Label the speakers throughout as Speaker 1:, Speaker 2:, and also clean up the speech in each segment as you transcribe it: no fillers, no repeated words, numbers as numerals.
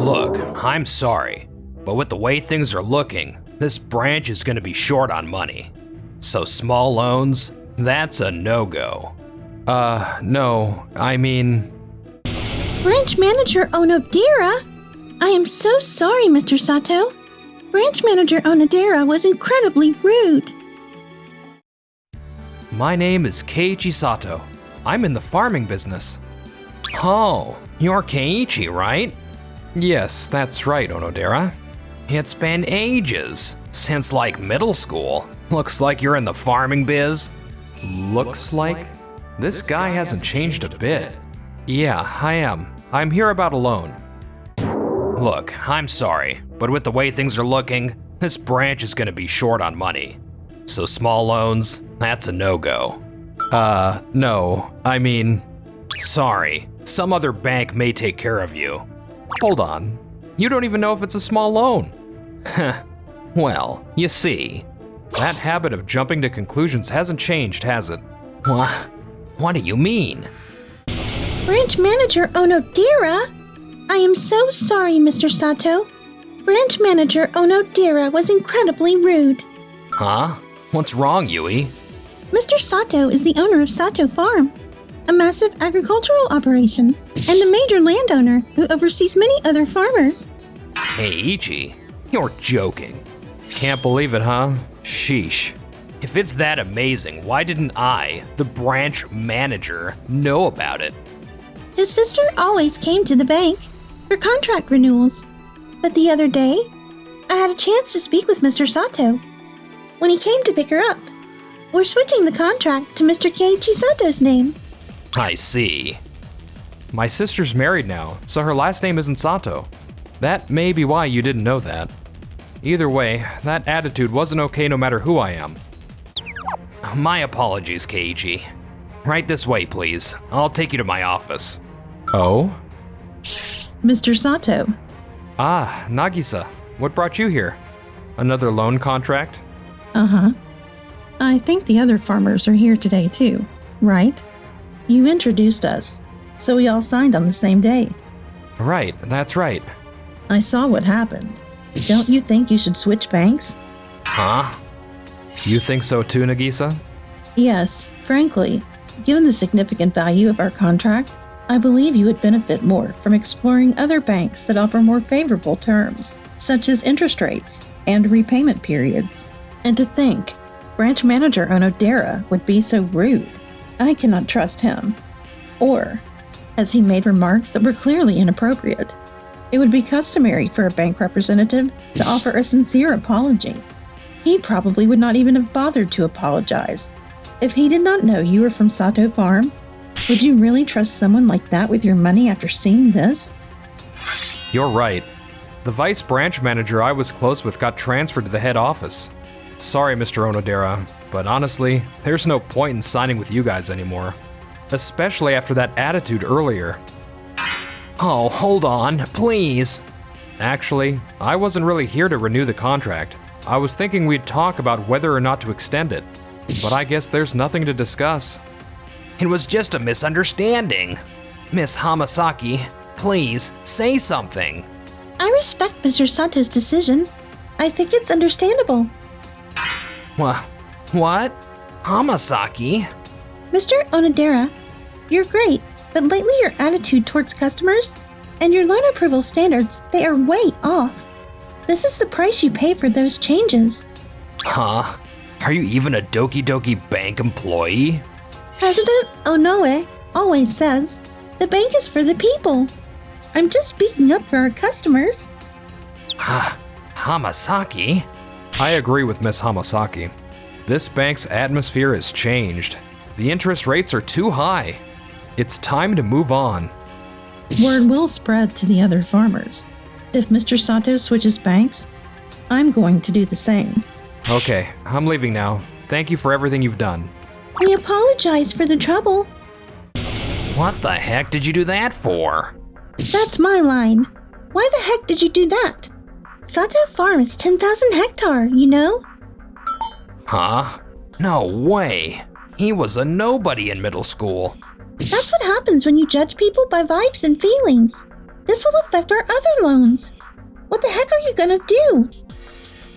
Speaker 1: Look, I'm sorry, but with the way things are looking, this branch is gonna be short on money. So small loans, that's a no-go. No, I mean...
Speaker 2: Branch Manager Onodera? I am so sorry, Mr. Sato. Branch Manager Onodera was incredibly rude.
Speaker 1: My name is Keiichi Sato. I'm in the farming business. Oh, you're Keiichi, right? Yes, that's right, Onodera. It's been ages, since like middle school. Looks like you're in the farming biz. Looks like? This guy hasn't changed a bit. Yeah, I am. I'm here about a loan. Look, I'm sorry, but with the way things are looking, this branch is gonna be short on money. So small loans, that's a no-go. No, I mean, sorry, some other bank may take care of you. Hold on, you don't even know if it's a small loan. Heh, well, you see, that habit of jumping to conclusions hasn't changed, has it? What do you mean?
Speaker 2: Branch Manager Onodera? I am so sorry, Mr. Sato. Branch Manager Onodera was incredibly rude.
Speaker 1: Huh? What's wrong, Yui?
Speaker 2: Mr. Sato is the owner of Sato Farm, a massive agricultural operation, and a major landowner who oversees many other farmers.
Speaker 1: Keiichi, you're joking. Can't believe it, huh? Sheesh. If it's that amazing, why didn't I, the branch manager, know about it?
Speaker 2: His sister always came to the bank for contract renewals, but the other day, I had a chance to speak with Mr. Sato. When he came to pick her up, we're switching the contract to Mr. Keiichi Sato's name.
Speaker 1: I see. My sister's married now, so her last name isn't Sato. That may be why you didn't know that. Either way, that attitude wasn't okay no matter who I am. My apologies, Keiichi. Right this way, please. I'll take you to my office. Oh?
Speaker 2: Mr. Sato.
Speaker 1: Ah, Nagisa. What brought you here? Another loan contract?
Speaker 2: Uh-huh. I think the other farmers are here today too, right? You introduced us, so we all signed on the same day.
Speaker 1: Right, that's right.
Speaker 2: I saw what happened. Don't you think you should switch banks?
Speaker 1: Huh? You think so too, Nagisa?
Speaker 2: Yes, frankly, given the significant value of our contract, I believe you would benefit more from exploring other banks that offer more favorable terms, such as interest rates and repayment periods. And to think, Branch Manager Onodera would be so rude. I cannot trust him. Or, has he made remarks that were clearly inappropriate? It would be customary for a bank representative to offer a sincere apology. He probably would not even have bothered to apologize. If he did not know you were from Sato Farm, would you really trust someone like that with your money after seeing this?
Speaker 1: You're right. The vice branch manager I was close with got transferred to the head office. Sorry, Mr. Onodera, but honestly, there's no point in signing with you guys anymore. Especially after that attitude earlier. Oh, hold on, please. Actually, I wasn't really here to renew the contract. I was thinking we'd talk about whether or not to extend it. But I guess there's nothing to discuss. It was just a misunderstanding. Miss Hamasaki, please, say something.
Speaker 2: I respect Mr. Sato's decision. I think it's understandable.
Speaker 1: What? Hamasaki?
Speaker 2: Mr. Onodera, you're great, but lately your attitude towards customers and your loan approval standards, they are way off. This is the price you pay for those changes.
Speaker 1: Huh? Are you even a Doki Doki Bank employee?
Speaker 2: President Onoe always says, the bank is for the people. I'm just speaking up for our customers.
Speaker 1: Hamasaki? I agree with Miss Hamasaki. This bank's atmosphere has changed. The interest rates are too high. It's time to move on.
Speaker 2: Word will spread to the other farmers. If Mr. Sato switches banks, I'm going to do the same.
Speaker 1: Okay, I'm leaving now. Thank you for everything you've done.
Speaker 2: We apologize for the trouble.
Speaker 1: What the heck did you do that for?
Speaker 2: That's my line. Why the heck did you do that? Sato Farm is 10,000 hectare, you know?
Speaker 1: Huh? No way. He was a nobody in middle school.
Speaker 2: That's what happens when you judge people by vibes and feelings. This will affect our other loans. What the heck are you gonna do?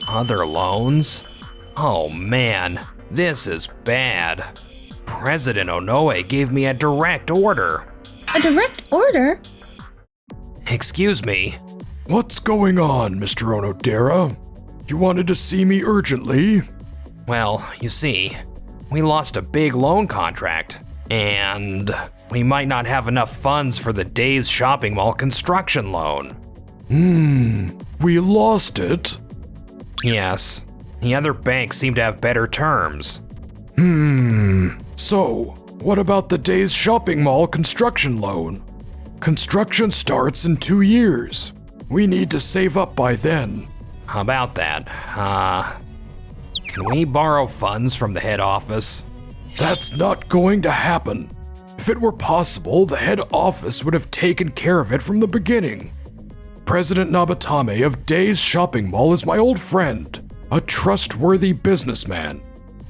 Speaker 1: Other loans? Oh man, this is bad. President Onoe gave me a direct order.
Speaker 2: A direct order?
Speaker 1: Excuse me.
Speaker 3: What's going on, Mr. Onodera? You wanted to see me urgently?
Speaker 1: Well, you see, we lost a big loan contract, and we might not have enough funds for the Days Shopping Mall construction loan.
Speaker 3: We lost it?
Speaker 1: Yes, the other banks seem to have better terms.
Speaker 3: So, what about the Days Shopping Mall construction loan? Construction starts in 2 years. We need to save up by then.
Speaker 1: How about that? Can we borrow funds from the head office?
Speaker 3: That's not going to happen. If it were possible, the head office would have taken care of it from the beginning. President Nabatame of Days Shopping Mall is my old friend, a trustworthy businessman.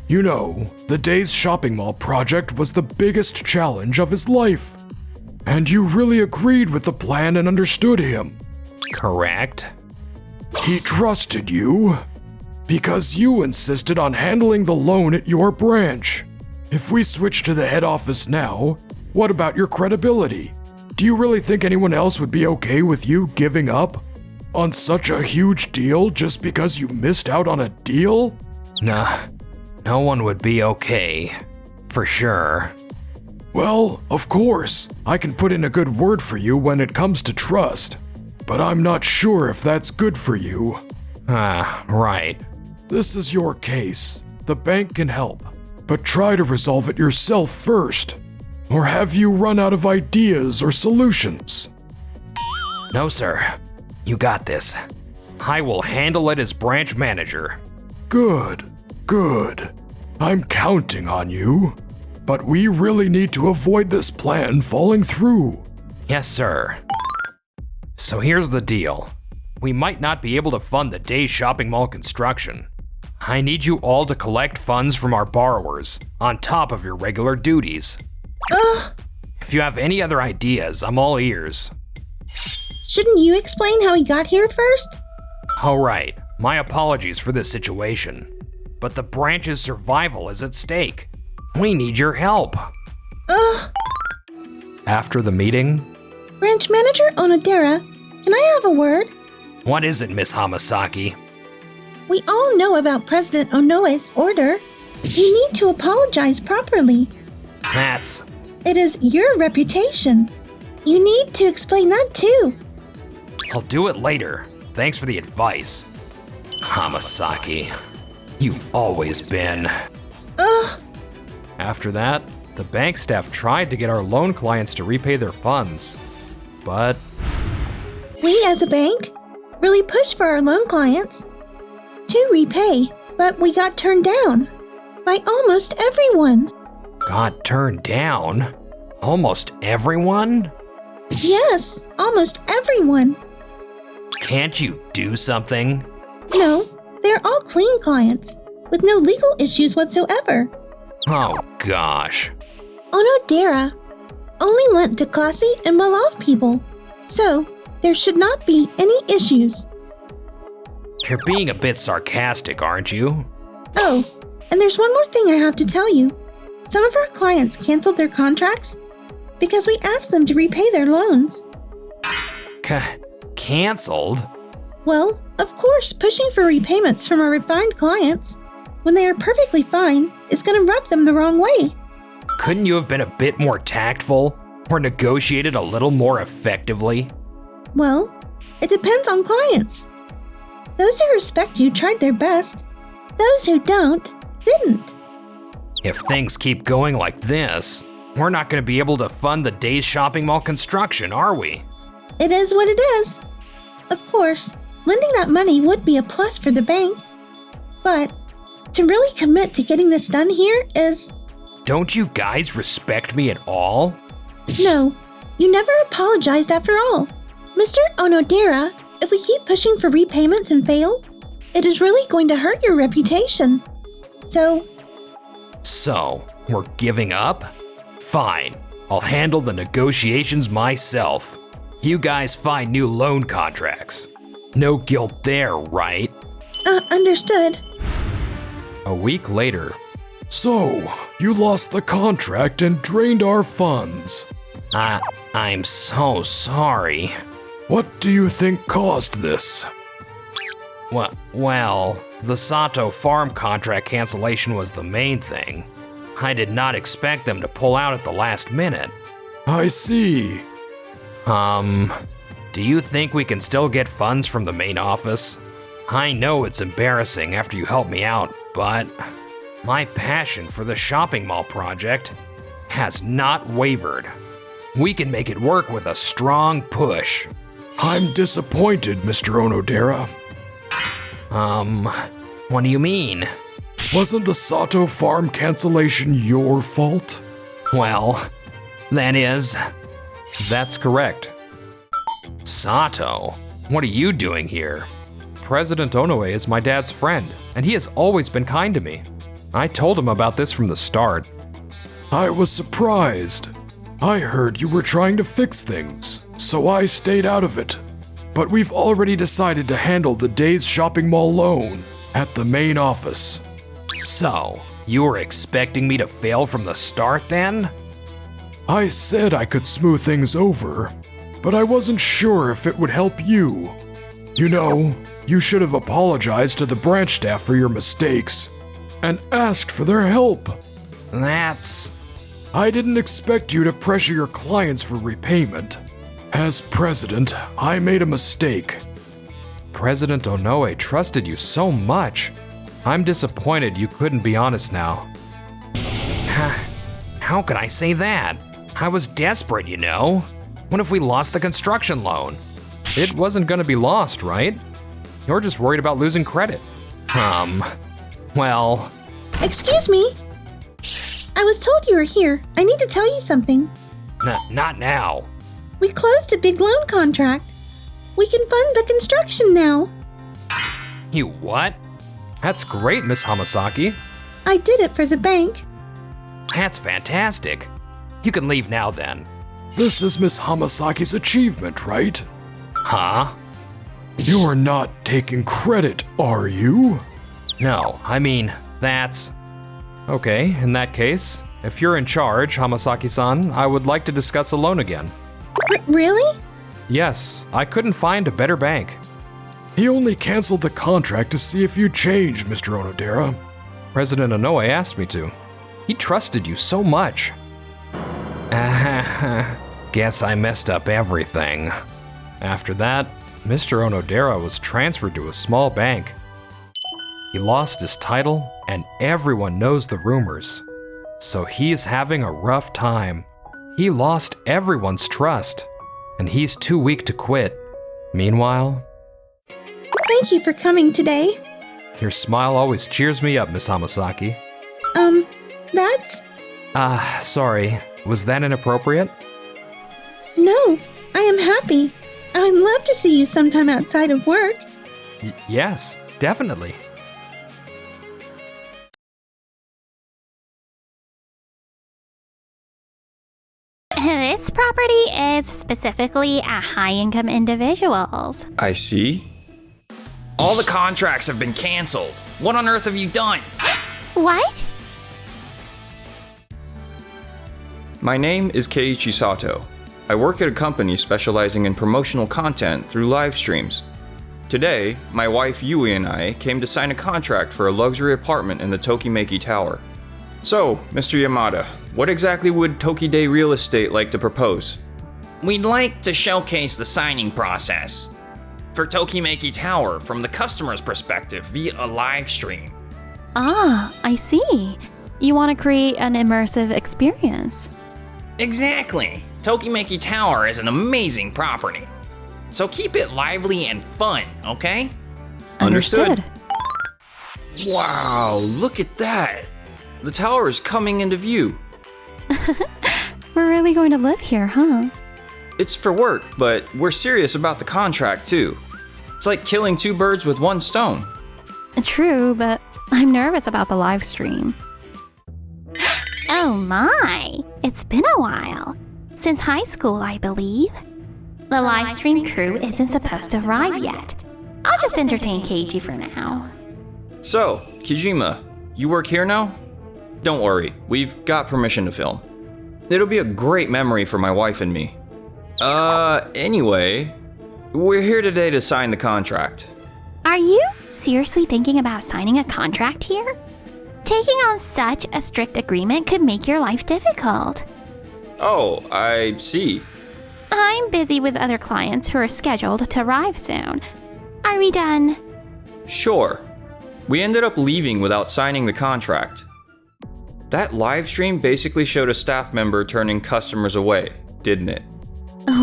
Speaker 3: You know, the Days Shopping Mall project was the biggest challenge of his life. And you really agreed with the plan and understood him.
Speaker 1: Correct.
Speaker 3: He trusted you because you insisted on handling the loan at your branch. If we switch to the head office now, what about your credibility? Do you really think anyone else would be okay with you giving up on such a huge deal just because you missed out on a deal?
Speaker 1: Nah, no one would be okay, for sure.
Speaker 3: Well, of course, I can put in a good word for you when it comes to trust, but I'm not sure if that's good for you.
Speaker 1: Right.
Speaker 3: This is your case. The bank can help, but try to resolve it yourself first. Or have you run out of ideas or solutions?
Speaker 1: No, sir. You got this. I will handle it as branch manager.
Speaker 3: Good. I'm counting on you. But we really need to avoid this plan falling through.
Speaker 1: Yes, sir. So here's the deal. We might not be able to fund the Days Shopping Mall construction. I need you all to collect funds from our borrowers, on top of your regular duties. If you have any other ideas, I'm all ears.
Speaker 2: Shouldn't you explain how he got here first?
Speaker 1: All right, my apologies for this situation, but the branch's survival is at stake. We need your help. After the meeting,
Speaker 2: Branch Manager Onodera, can I have a word?
Speaker 1: what is it, Miss Hamasaki?
Speaker 2: We all know about President Onoe's order. You need to apologize properly. It is your reputation. You need to explain that too.
Speaker 1: I'll do it later. Thanks for the advice. Hamasaki, you've always been. After that, the bank staff tried to get our loan clients to repay their funds. But
Speaker 2: We as a bank really pushed for our loan clients to repay, but we got turned down by almost everyone.
Speaker 1: got turned down? Almost everyone?
Speaker 2: Yes, almost everyone.
Speaker 1: Can't you do something?
Speaker 2: No, they're all clean clients with no legal issues whatsoever.
Speaker 1: Oh gosh.
Speaker 2: Onodera only lent to classy and well-off people, so there should not be any issues.
Speaker 1: You're being a bit sarcastic, aren't you?
Speaker 2: Oh, and there's one more thing I have to tell you. Some of our clients canceled their contracts because we asked them to repay their loans.
Speaker 1: Canceled?
Speaker 2: Well, of course, pushing for repayments from our refined clients when they are perfectly fine is going to rub them the wrong way.
Speaker 1: Couldn't you have been a bit more tactful or negotiated a little more effectively?
Speaker 2: Well, it depends on clients. Those who respect you tried their best. Those who don't, didn't.
Speaker 1: If things keep going like this, we're not going to be able to fund the Days Shopping Mall construction, are we?
Speaker 2: It is what it is. Of course, lending that money would be a plus for the bank. But to really commit to getting this done here is...
Speaker 1: Don't you guys respect me at all?
Speaker 2: No, you never apologized after all. Mr. Onodera, if we keep pushing for repayments and fail, it is really going to hurt your reputation. So,
Speaker 1: we're giving up? Fine, I'll handle the negotiations myself. You guys find new loan contracts. No guilt there, right?
Speaker 2: Understood.
Speaker 1: A week later,
Speaker 3: So, you lost the contract and drained our funds.
Speaker 1: I'm so sorry.
Speaker 3: What do you think caused this?
Speaker 1: Well, the Sato farm contract cancellation was the main thing. I did not expect them to pull out at the last minute.
Speaker 3: I see.
Speaker 1: Do you think we can still get funds from the main office? I know it's embarrassing after you helped me out, but my passion for the shopping mall project has not wavered. We can make it work with a strong push.
Speaker 3: I'm disappointed, Mr. Onodera.
Speaker 1: What do you mean?
Speaker 3: Wasn't the Sato farm cancellation your fault?
Speaker 1: Well, that's correct. Sato, what are you doing here? President Onoe is my dad's friend, and he has always been kind to me. I told him about this from the start.
Speaker 3: I was surprised. I heard you were trying to fix things, so I stayed out of it. But we've already decided to handle the day's shopping mall loan at the main office.
Speaker 1: So, you were expecting me to fail from the start then?
Speaker 3: I said I could smooth things over, but I wasn't sure if it would help you. You know, you should have apologized to the branch staff for your mistakes and asked for their help. I didn't expect you to pressure your clients for repayment. As president, I made a mistake.
Speaker 1: President Onoe trusted you so much. I'm disappointed you couldn't be honest now. How could I say that? I was desperate, you know. What if we lost the construction loan? It wasn't gonna be lost, right? You're just worried about losing credit. Well...
Speaker 2: Excuse me? I was told you were here. I need to tell you something.
Speaker 1: Not now.
Speaker 2: We closed a big loan contract. We can fund the construction now.
Speaker 1: You what? That's great, Miss Hamasaki.
Speaker 2: I did it for the bank.
Speaker 1: That's fantastic. You can leave now then.
Speaker 3: This is Miss Hamasaki's achievement, right?
Speaker 1: Huh?
Speaker 3: You're not taking credit, are you?
Speaker 1: No, I mean, that's... Okay, in that case, if you're in charge, Hamasaki-san, I would like to discuss a loan again.
Speaker 2: Really?
Speaker 1: Yes, I couldn't find a better bank.
Speaker 3: He only canceled the contract to see if you changed, Mr. Onodera.
Speaker 1: President Onoe asked me to. He trusted you so much. Guess I messed up everything. After that, Mr. Onodera was transferred to a small bank. He lost his title, and everyone knows the rumors. So he's having a rough time. He lost everyone's trust, and he's too weak to quit. Meanwhile...
Speaker 2: Thank you for coming today.
Speaker 1: Your smile always cheers me up, Miss Hamasaki.
Speaker 2: That's...
Speaker 1: Sorry. Was that inappropriate?
Speaker 2: No, I am happy. I'd love to see you sometime outside of work.
Speaker 1: Yes, definitely.
Speaker 4: This property is specifically at high-income individuals.
Speaker 5: I see.
Speaker 6: All the contracts have been canceled. What on earth have you done?
Speaker 4: What?
Speaker 5: My name is Keiichi Sato. I work at a company specializing in promotional content through live streams. Today, my wife Yui and I came to sign a contract for a luxury apartment in the Tokimeki Tower. So, Mr. Yamada, what exactly would Tokide Real Estate like to propose?
Speaker 6: We'd like to showcase the signing process for Tokimeki Tower from the customer's perspective via a live stream.
Speaker 4: Ah, I see. You want to create an immersive experience.
Speaker 6: Exactly. Tokimeki Tower is an amazing property. So keep it lively and fun, okay?
Speaker 5: Understood. Wow, look at that. The tower is coming into view.
Speaker 4: We're really going to live here, huh?
Speaker 5: It's for work, but we're serious about the contract too. It's like killing two birds with one stone.
Speaker 4: True, but I'm nervous about the live stream. Oh my! It's been a while. Since high school, I believe. The live stream crew isn't supposed to arrive yet. I'll just entertain Keiji for now.
Speaker 5: So, Kijima, you work here now? Don't worry, we've got permission to film. It'll be a great memory for my wife and me. Anyway, we're here today to sign the contract.
Speaker 4: Are you seriously thinking about signing a contract here? Taking on such a strict agreement could make your life difficult.
Speaker 5: Oh, I see.
Speaker 4: I'm busy with other clients who are scheduled to arrive soon. Are we done?
Speaker 5: Sure. We ended up leaving without signing the contract. That live stream basically showed a staff member turning customers away, didn't it?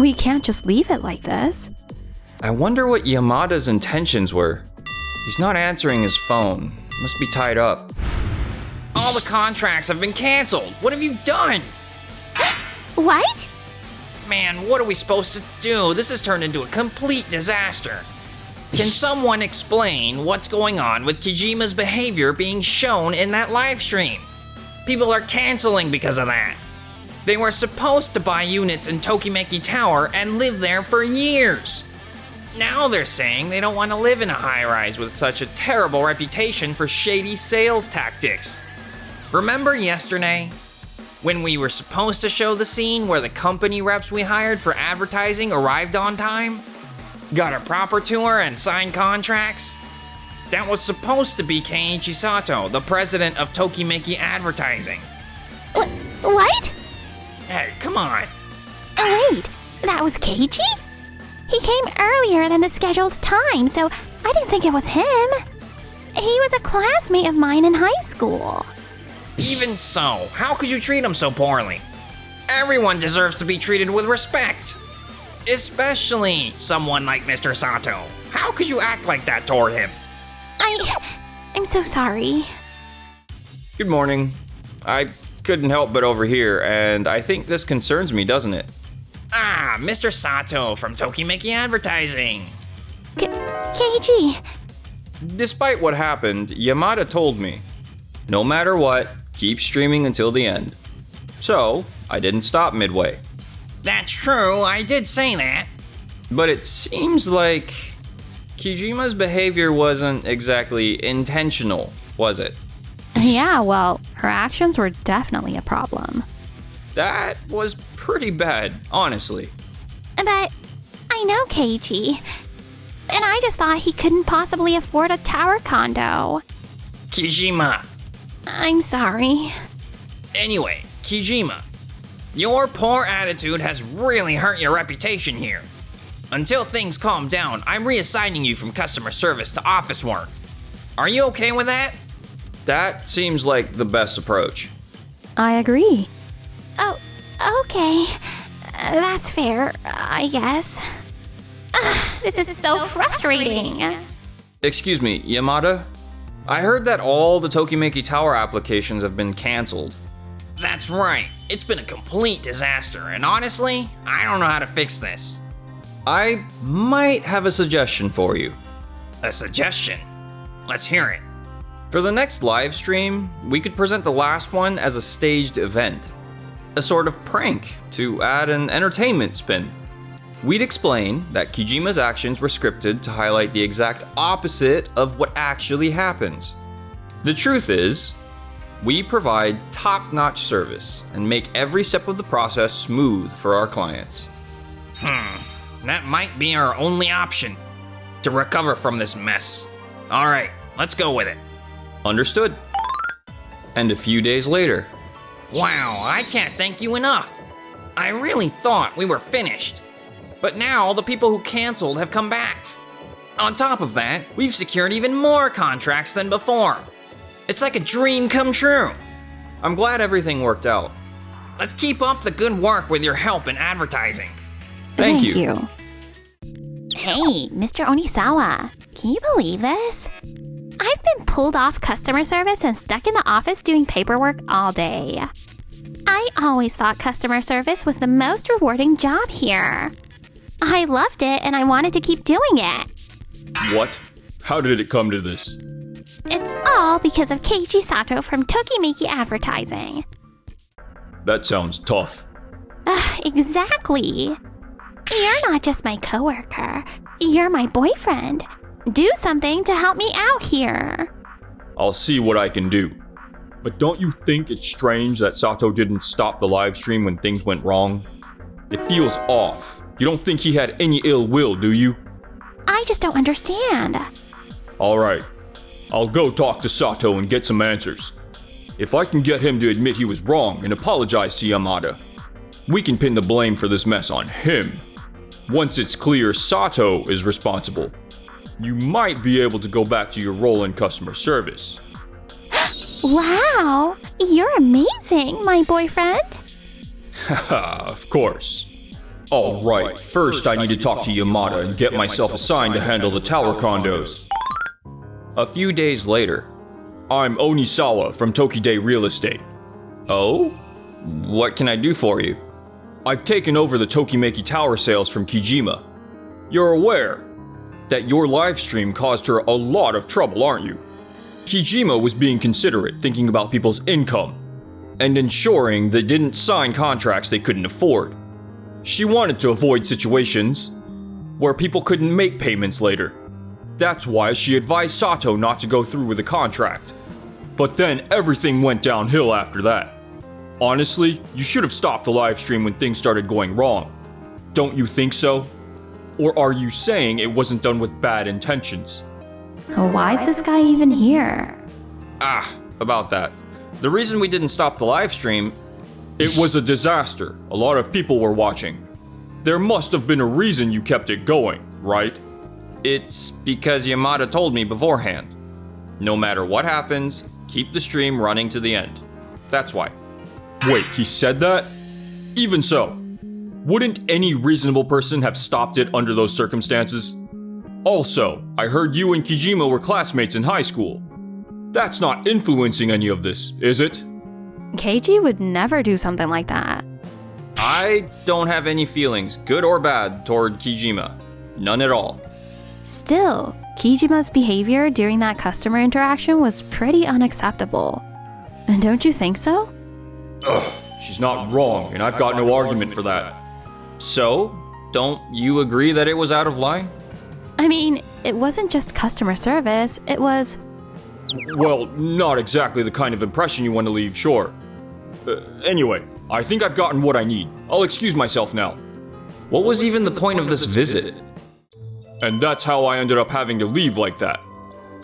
Speaker 4: We can't just leave it like this.
Speaker 5: I wonder what Yamada's intentions were. He's not answering his phone. Must be tied up.
Speaker 6: All the contracts have been canceled. What have you done?
Speaker 4: What?
Speaker 6: Man, what are we supposed to do? This has turned into a complete disaster. Can someone explain what's going on with Kijima's behavior being shown in that live stream? People are canceling because of that. They were supposed to buy units in Tokimeki Tower and live there for years. Now they're saying they don't want to live in a high-rise with such a terrible reputation for shady sales tactics. Remember yesterday? When we were supposed to show the scene where the company reps we hired for advertising arrived on time? Got a proper tour and signed contracts? That was supposed to be Keiichi Sato, the president of Tokimeki Advertising.
Speaker 4: What?
Speaker 6: Hey, come on.
Speaker 4: Oh, wait, that was Keiji? He came earlier than the scheduled time, so I didn't think it was him. He was a classmate of mine in high school.
Speaker 6: Even so, how could you treat him so poorly? Everyone deserves to be treated with respect. Especially someone like Mr. Sato. How could you act like that toward him?
Speaker 4: I'm so sorry.
Speaker 5: Good morning. I couldn't help but overhear, and I think this concerns me, doesn't it?
Speaker 6: Ah, Mr. Sato from Tokimeki Advertising.
Speaker 4: Keiji.
Speaker 5: Despite what happened, Yamada told me, no matter what, keep streaming until the end. So, I didn't stop midway.
Speaker 6: That's true, I did say that.
Speaker 5: But it seems like Kijima's behavior wasn't exactly intentional, was it?
Speaker 4: Yeah, well, her actions were definitely a problem.
Speaker 5: That was pretty bad, honestly.
Speaker 4: But I know Keiji, and I just thought he couldn't possibly afford a tower condo.
Speaker 6: Kijima.
Speaker 4: I'm sorry.
Speaker 6: Anyway, Kijima, your poor attitude has really hurt your reputation here. Until things calm down, I'm reassigning you from customer service to office work. Are you okay with that?
Speaker 5: That seems like the best approach.
Speaker 4: I agree. Oh, okay. That's fair, I guess. This is so frustrating.
Speaker 5: Excuse me, Yamada? I heard that all the Tokimeki Tower applications have been canceled.
Speaker 6: That's right. It's been a complete disaster, and honestly, I don't know how to fix this.
Speaker 5: I might have a suggestion for you.
Speaker 6: A suggestion? Let's hear it.
Speaker 5: For the next live stream, we could present the last one as a staged event. A sort of prank to add an entertainment spin. We'd explain that Kijima's actions were scripted to highlight the exact opposite of what actually happens. The truth is, we provide top-notch service and make every step of the process smooth for our clients.
Speaker 6: That might be our only option to recover from this mess. All right, let's go with it.
Speaker 5: Understood. And a few days later.
Speaker 6: Wow, I can't thank you enough. I really thought we were finished. But now all the people who canceled have come back. On top of that, we've secured even more contracts than before. It's like a dream come true.
Speaker 5: I'm glad everything worked out.
Speaker 6: Let's keep up the good work with your help in advertising.
Speaker 5: Thank you.
Speaker 4: Hey, Mr. Onisawa, can you believe this? I've been pulled off customer service and stuck in the office doing paperwork all day. I always thought customer service was the most rewarding job here. I loved it and I wanted to keep doing it.
Speaker 5: What? How did it come to this?
Speaker 4: It's all because of Keiichi Sato from Tokimeki Advertising.
Speaker 5: That sounds tough.
Speaker 4: Exactly. You're not just my coworker. You're my boyfriend. Do something to help me out here.
Speaker 5: I'll see what I can do. But don't you think it's strange that Sato didn't stop the live stream when things went wrong? It feels off. You don't think he had any ill will, do you?
Speaker 4: I just don't understand.
Speaker 5: Alright, I'll go talk to Sato and get some answers. If I can get him to admit he was wrong and apologize to Yamada, we can pin the blame for this mess on him. Once it's clear Sato is responsible, you might be able to go back to your role in customer service.
Speaker 4: Wow, you're amazing, my boyfriend.
Speaker 5: Haha, of course. Alright, first I need to talk to Yamada and get myself assigned to handle the tower condos. A few days later, I'm Onisawa from Tokide Real Estate. Oh? What can I do for you? I've taken over the Tokimeki Tower sales from Kijima. You're aware that your live stream caused her a lot of trouble, aren't you? Kijima was being considerate, thinking about people's income, and ensuring they didn't sign contracts they couldn't afford. She wanted to avoid situations where people couldn't make payments later. That's why she advised Sato not to go through with the contract. But then everything went downhill after that. Honestly, you should have stopped the live stream when things started going wrong. Don't you think so? Or are you saying it wasn't done with bad intentions?
Speaker 4: Why is this guy even here?
Speaker 5: About that. The reason we didn't stop the live stream, it was a disaster. A lot of people were watching. There must have been a reason you kept it going, right? It's because Yamada told me beforehand. No matter what happens, keep the stream running to the end. That's why. Wait, he said that? Even so, wouldn't any reasonable person have stopped it under those circumstances? Also, I heard you and Kijima were classmates in high school. That's not influencing any of this, is it?
Speaker 4: Keiji would never do something like that.
Speaker 5: I don't have any feelings, good or bad, toward Kijima. None at all.
Speaker 4: Still, Kijima's behavior during that customer interaction was pretty unacceptable. And don't you think so?
Speaker 5: She's not wrong, and I've got no argument for that. So, don't you agree that it was out of line?
Speaker 4: I mean, it wasn't just customer service, it was...
Speaker 5: Well, not exactly the kind of impression you want to leave, sure. Anyway, I think I've gotten what I need. I'll excuse myself now. What was even the point of this visit? And that's how I ended up having to leave like that.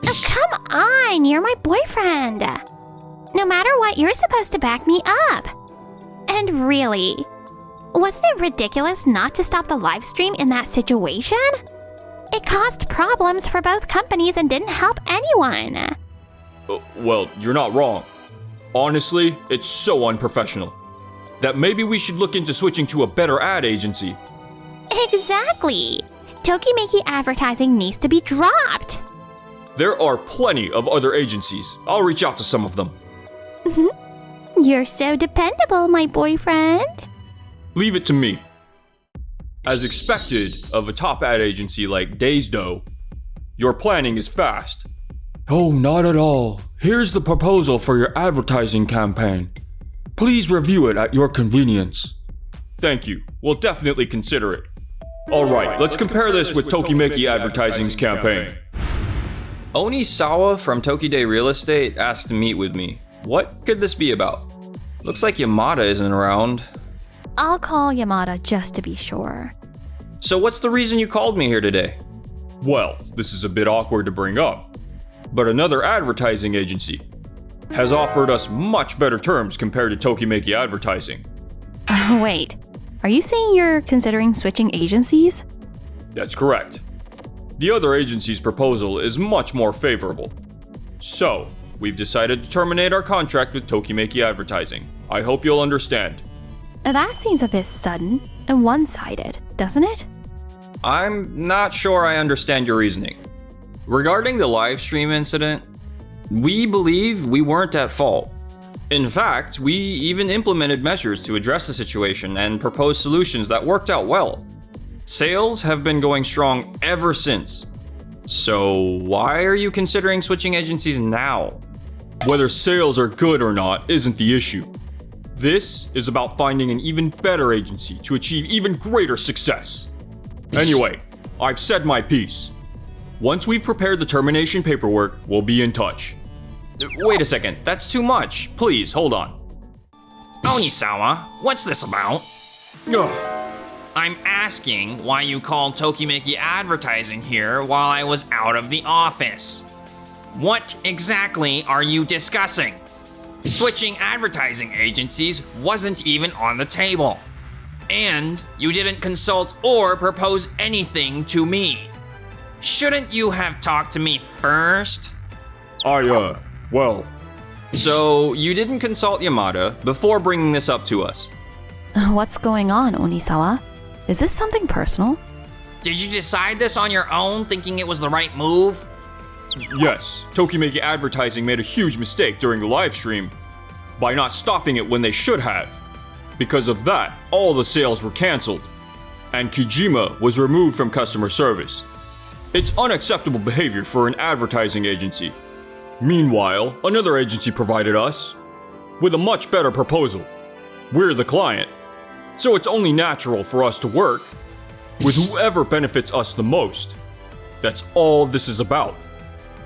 Speaker 4: Oh, come on, you're my boyfriend. No matter what, you're supposed to back me up. And really, wasn't it ridiculous not to stop the live stream in that situation? It caused problems for both companies and didn't help anyone.
Speaker 5: Well, you're not wrong. Honestly, it's so unprofessional that maybe we should look into switching to a better ad agency.
Speaker 4: Exactly. Tokimeki advertising needs to be dropped.
Speaker 5: There are plenty of other agencies. I'll reach out to some of them.
Speaker 4: You're so dependable, my boyfriend.
Speaker 5: Leave it to me. As expected of a top ad agency like Daysdo, your planning is fast. Oh, not at all. Here's the proposal for your advertising campaign. Please review it at your convenience. Thank you. We'll definitely consider it. Alright, let's compare this with Tokimeki Advertising's campaign. Onisawa from Tokide Real Estate asked to meet with me. What could this be about? Looks like Yamada isn't around.
Speaker 4: I'll call Yamada just to be sure.
Speaker 5: So what's the reason you called me here today? Well, this is a bit awkward to bring up, but another advertising agency has offered us much better terms compared to Tokimeki Advertising.
Speaker 4: Wait, are you saying you're considering switching agencies?
Speaker 5: That's correct. The other agency's proposal is much more favorable. So, we've decided to terminate our contract with Tokimeki Advertising. I hope you'll understand.
Speaker 4: That seems a bit sudden and one-sided, doesn't it?
Speaker 5: I'm not sure I understand your reasoning. Regarding the live stream incident, we believe we weren't at fault. In fact, we even implemented measures to address the situation and proposed solutions that worked out well. Sales have been going strong ever since. So why are you considering switching agencies now? Whether sales are good or not isn't the issue. This is about finding an even better agency to achieve even greater success. Anyway, I've said my piece. Once we've prepared the termination paperwork, we'll be in touch. Wait a second, that's too much. Please, hold on.
Speaker 6: Onisawa, what's this about?
Speaker 5: Ugh.
Speaker 6: I'm asking why you called Tokimeki Advertising here while I was out of the office. What exactly are you discussing? Switching advertising agencies wasn't even on the table. And you didn't consult or propose anything to me. Shouldn't you have talked to me first?
Speaker 5: Well. So, you didn't consult Yamada before bringing this up to us?
Speaker 7: What's going on, Onisawa? Is this something personal?
Speaker 6: Did you decide this on your own, thinking it was the right move?
Speaker 5: Yes, Tokimeki Advertising made a huge mistake during the live stream by not stopping it when they should have. Because of that, all the sales were cancelled, and Kijima was removed from customer service. It's unacceptable behavior for an advertising agency. Meanwhile, another agency provided us with a much better proposal. We're the client, so it's only natural for us to work with whoever benefits us the most. That's all this is about.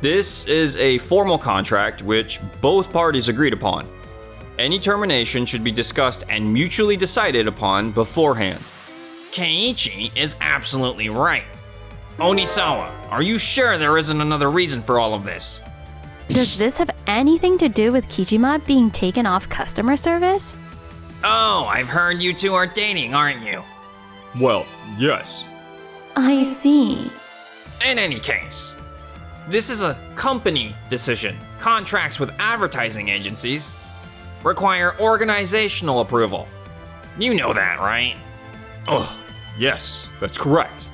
Speaker 5: This is a formal contract which both parties agreed upon. Any termination should be discussed and mutually decided upon beforehand.
Speaker 6: Keiichi is absolutely right. Onisawa, are you sure there isn't another reason for all of this?
Speaker 7: Does this have anything to do with Kijima being taken off customer service?
Speaker 6: Oh, I've heard you two are dating, aren't you?
Speaker 5: Well, yes.
Speaker 7: I see.
Speaker 6: In any case, this is a company decision. Contracts with advertising agencies require organizational approval. You know that, right?
Speaker 5: Oh, yes, that's correct.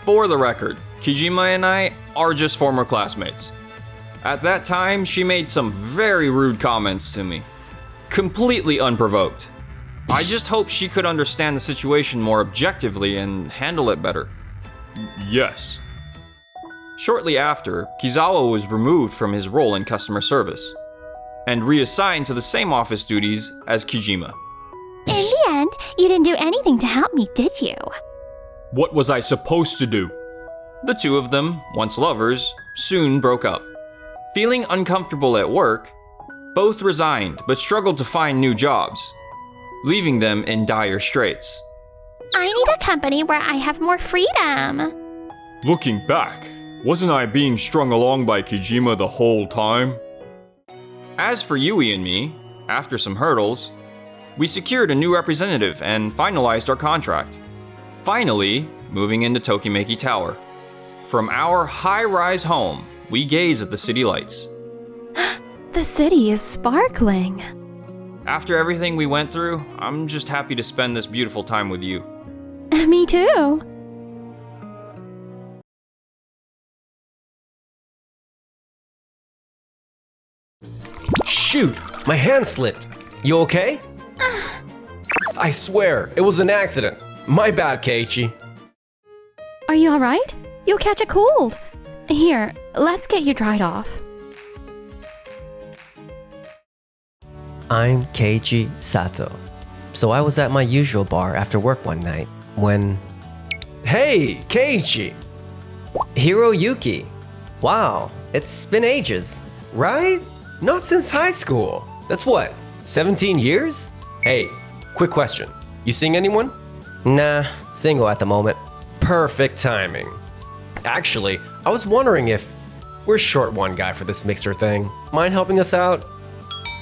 Speaker 5: For the record, Kijima and I are just former classmates. At that time, she made some very rude comments to me. Completely unprovoked. I just hope she could understand the situation more objectively and handle it better. Yes. Shortly after, Kizawa was removed from his role in customer service and reassigned to the same office duties as Kijima.
Speaker 4: In the end, you didn't do anything to help me, did you?
Speaker 5: What was I supposed to do? The two of them, once lovers, soon broke up. Feeling uncomfortable at work, both resigned but struggled to find new jobs, leaving them in dire straits.
Speaker 4: I need a company where I have more freedom.
Speaker 5: Looking back, wasn't I being strung along by Kijima the whole time? As for Yui and me, after some hurdles, we secured a new representative and finalized our contract. Finally, moving into Tokimeki Tower. From our high-rise home, we gaze at the city lights.
Speaker 7: The city is sparkling.
Speaker 5: After everything we went through, I'm just happy to spend this beautiful time with you.
Speaker 7: Me too.
Speaker 8: Shoot, my hand slipped. You okay? I swear, it was an accident. My bad, Keiichi.
Speaker 7: Are you alright? You'll catch a cold. Here, let's get you dried off.
Speaker 9: I'm Keiichi Sato. So I was at my usual bar after work one night when...
Speaker 8: Hey, Keiichi!
Speaker 9: Hiroyuki! Wow, it's been ages, right?
Speaker 8: Not since high school. That's what, 17 years? Hey, quick question. You seeing anyone?
Speaker 9: Nah, single at the moment.
Speaker 8: Perfect timing. Actually, I was wondering if we're short one guy for this mixer thing. Mind helping us out?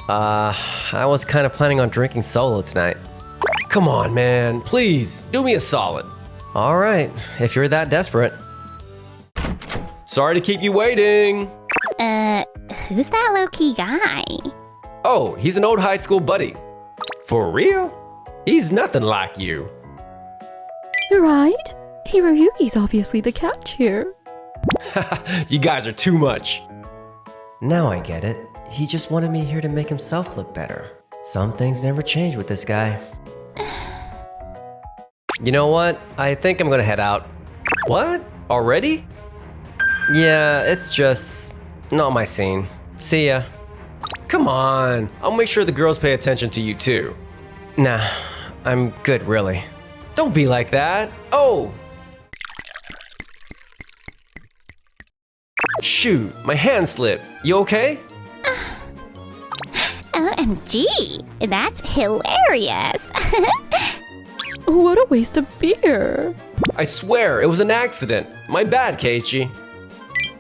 Speaker 9: I was kind of planning on drinking solo tonight.
Speaker 8: Come on, man. Please, do me a solid.
Speaker 9: Alright, if you're that desperate.
Speaker 8: Sorry to keep you waiting.
Speaker 4: Who's that low-key guy?
Speaker 8: Oh, he's an old high school buddy. For real? He's nothing like you.
Speaker 7: Right? Hiroyuki's obviously the catch here.
Speaker 8: You guys are too much.
Speaker 9: Now I get it. He just wanted me here to make himself look better. Some things never change with this guy.
Speaker 8: You know what? I think I'm gonna head out. What? Already?
Speaker 9: Yeah, it's just not my scene. See ya.
Speaker 8: Come on. I'll make sure the girls pay attention to you too.
Speaker 9: Nah, I'm good really.
Speaker 8: Don't be like that. Oh, Shoot, my hand slipped. You okay?
Speaker 4: OMG, that's hilarious.
Speaker 7: What a waste of beer.
Speaker 8: I swear, it was an accident. My bad, Keiichi.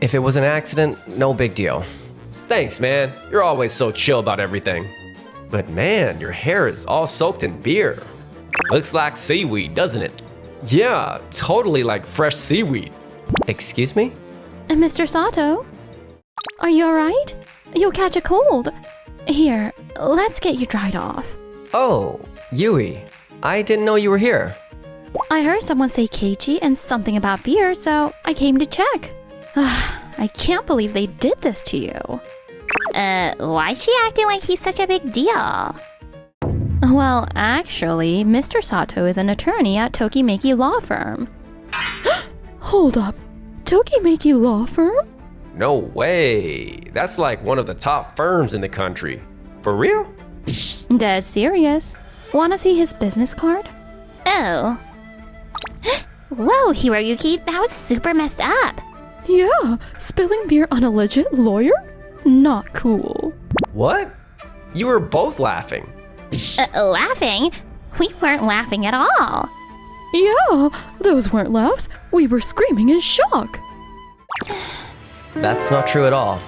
Speaker 9: If it was an accident, no big deal.
Speaker 8: Thanks, man. You're always so chill about everything. But man, your hair is all soaked in beer. Looks like seaweed, doesn't it? Yeah, totally like fresh seaweed.
Speaker 9: Excuse me?
Speaker 7: Mr. Sato? Are you alright? You'll catch a cold. Here, let's get you dried off.
Speaker 9: Oh, Yui. I didn't know you were here.
Speaker 7: I heard someone say Keiichi and something about beer, so I came to check. I can't believe they did this to you.
Speaker 4: Why's she acting like he's such a big deal?
Speaker 7: Well, actually, Mr. Sato is an attorney at Tokimeki Law Firm. Hold up. Tokimeki Law Firm?
Speaker 8: No way. That's like one of the top firms in the country. For real?
Speaker 7: Dead serious. Wanna see his business card?
Speaker 4: Oh. Whoa, Hiroyuki, that was super messed up.
Speaker 7: Yeah, spilling beer on a legit lawyer? Not cool.
Speaker 8: What? You were both laughing.
Speaker 4: Laughing? We weren't laughing at all.
Speaker 7: Yeah, those weren't laughs. We were screaming in shock.
Speaker 9: That's not true at all.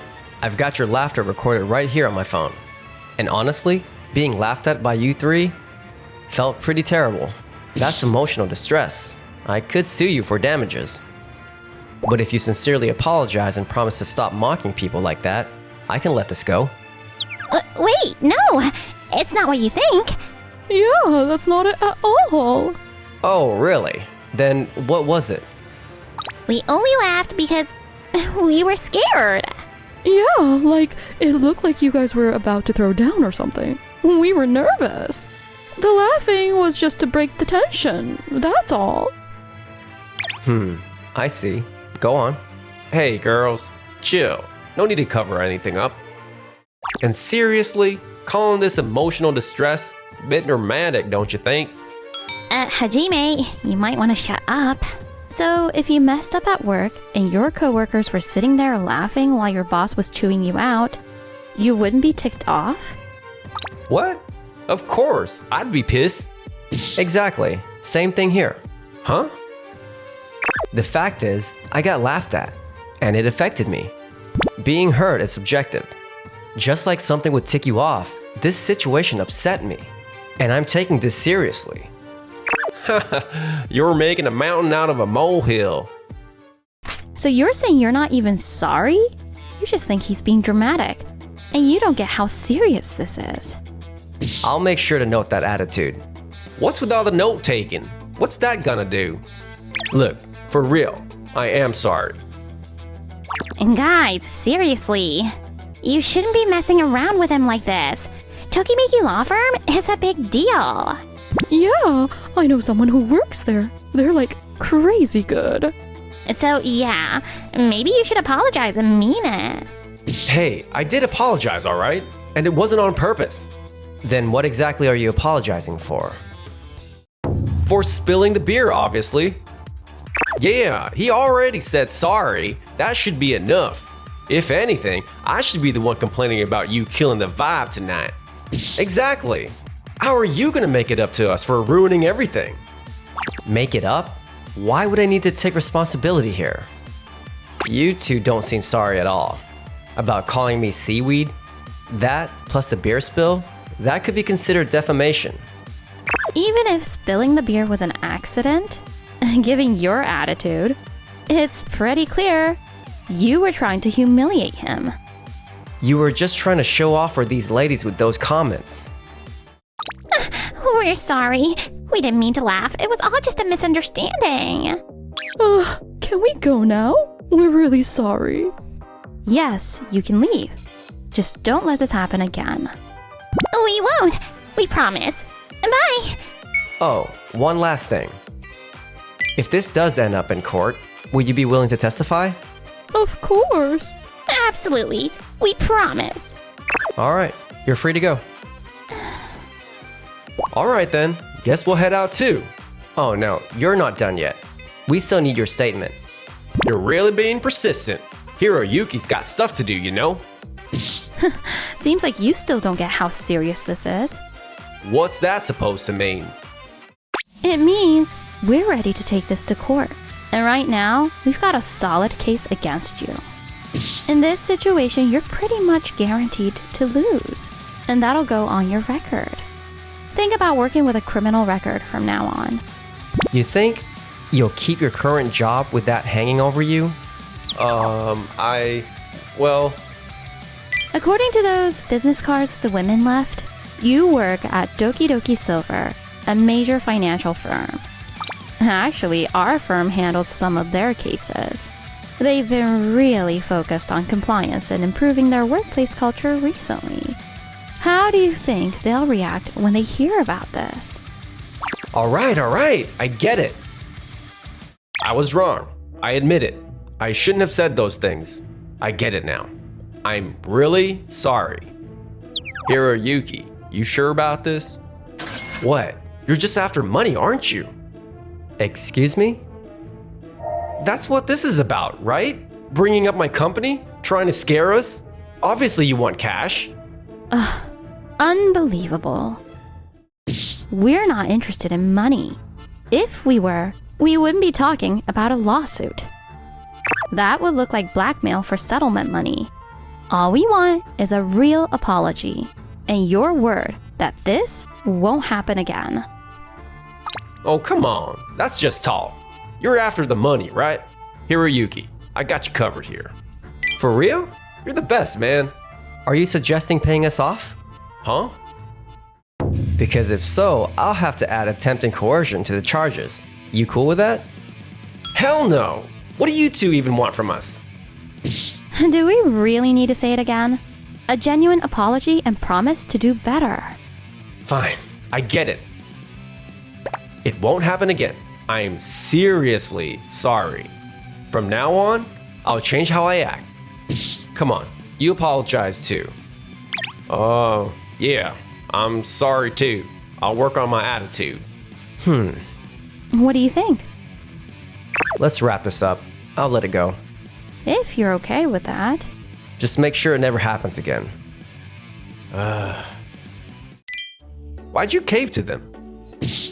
Speaker 9: I've got your laughter recorded right here on my phone. And honestly, being laughed at by you three felt pretty terrible. That's emotional distress. I could sue you for damages. But if you sincerely apologize and promise to stop mocking people like that, I can let this go.
Speaker 4: Wait, no! It's not what you think.
Speaker 7: Yeah, that's not it at all.
Speaker 9: Oh, really? Then what was it?
Speaker 4: We only laughed because we were scared.
Speaker 7: Yeah, like it looked like you guys were about to throw down or something. We were nervous. The laughing was just to break the tension, that's all.
Speaker 9: I see. Go on.
Speaker 8: Hey, girls, chill. No need to cover anything up. And seriously, calling this emotional distress a bit dramatic, don't you think?
Speaker 4: Hajime, you might want to shut up.
Speaker 7: So, if you messed up at work and your coworkers were sitting there laughing while your boss was chewing you out, you wouldn't be ticked off?
Speaker 8: What? Of course, I'd be pissed.
Speaker 9: Exactly. Same thing here.
Speaker 8: Huh?
Speaker 9: The fact is, I got laughed at, and it affected me. Being hurt is subjective. Just like something would tick you off, this situation upset me, and I'm taking this seriously.
Speaker 8: You're making a mountain out of a molehill.
Speaker 7: So you're saying you're not even sorry? You just think he's being dramatic, and you don't get how serious this is.
Speaker 9: I'll make sure to note that attitude.
Speaker 8: What's with all the note taking? What's that gonna do? Look, for real, I am sorry.
Speaker 4: And guys, seriously, you shouldn't be messing around with him like this. Tokimeki Law Firm is a big deal.
Speaker 7: Yeah, I know someone who works there. They're like crazy good.
Speaker 4: So yeah, maybe you should apologize and mean it.
Speaker 8: Hey, I did apologize, alright? And it wasn't on purpose.
Speaker 9: Then what exactly are you apologizing for?
Speaker 8: For spilling the beer, obviously. Yeah, he already said sorry. That should be enough. If anything, I should be the one complaining about you killing the vibe tonight. Exactly. How are you gonna make it up to us for ruining everything?
Speaker 9: Make it up? Why would I need to take responsibility here? You two don't seem sorry at all. About calling me seaweed? That, plus the beer spill, that could be considered defamation.
Speaker 7: Even if spilling the beer was an accident, given your attitude, it's pretty clear you were trying to humiliate him.
Speaker 9: You were just trying to show off for these ladies with those comments.
Speaker 4: We're sorry. We didn't mean to laugh. It was all just a misunderstanding.
Speaker 7: Can we go now? We're really sorry. Yes, you can leave. Just don't let this happen again.
Speaker 4: We won't. We promise. Bye.
Speaker 9: Oh, one last thing. If this does end up in court, will you be willing to testify?
Speaker 7: Of course.
Speaker 4: Absolutely. We promise.
Speaker 9: Alright, you're free to go.
Speaker 8: Alright then, guess we'll head out too.
Speaker 9: Oh no, you're not done yet. We still need your statement.
Speaker 8: You're really being persistent. Hiroyuki's got stuff to do, you know?
Speaker 7: Seems like you still don't get how serious this is.
Speaker 8: What's that supposed to mean?
Speaker 7: It means we're ready to take this to court. And right now, we've got a solid case against you. In this situation, you're pretty much guaranteed to lose. And that'll go on your record. Think about working with a criminal record from now on.
Speaker 9: You think you'll keep your current job with that hanging over you?
Speaker 8: Well,
Speaker 7: According to those business cards the women left, you work at Doki Doki Silver, a major financial firm. Actually, our firm handles some of their cases. They've been really focused on compliance and improving their workplace culture recently. How do you think they'll react when they hear about this?
Speaker 8: all right, I get it. I was wrong. I admit it. I shouldn't have said those things. I get it now. I'm really sorry. Hiroyuki, you sure about this? What? You're just after money, aren't you?
Speaker 9: Excuse me?
Speaker 8: That's what this is about, right? Bringing up my company? Trying to scare us? Obviously you want cash.
Speaker 7: Unbelievable. We're not interested in money. If we were, we wouldn't be talking about a lawsuit. That would look like blackmail for settlement money. All we want is a real apology and your word that this won't happen again.
Speaker 8: Oh, come on. That's just tall. You're after the money, right? Hiroyuki, I got you covered here. For real? You're the best, man.
Speaker 9: Are you suggesting paying us off?
Speaker 8: Huh?
Speaker 9: Because if so, I'll have to add attempting coercion to the charges. You cool with that?
Speaker 8: Hell no. What do you two even want from us?
Speaker 7: Do we really need to say it again? A genuine apology and promise to do better.
Speaker 8: Fine, I get it. It won't happen again. I'm seriously sorry. From now on, I'll change how I act. Come on, you apologize too. Oh, yeah, I'm sorry too. I'll work on my attitude.
Speaker 7: What do you think?
Speaker 9: Let's wrap this up. I'll let it go.
Speaker 7: If you're okay with that.
Speaker 9: Just make sure it never happens again.
Speaker 8: Why'd you cave to them?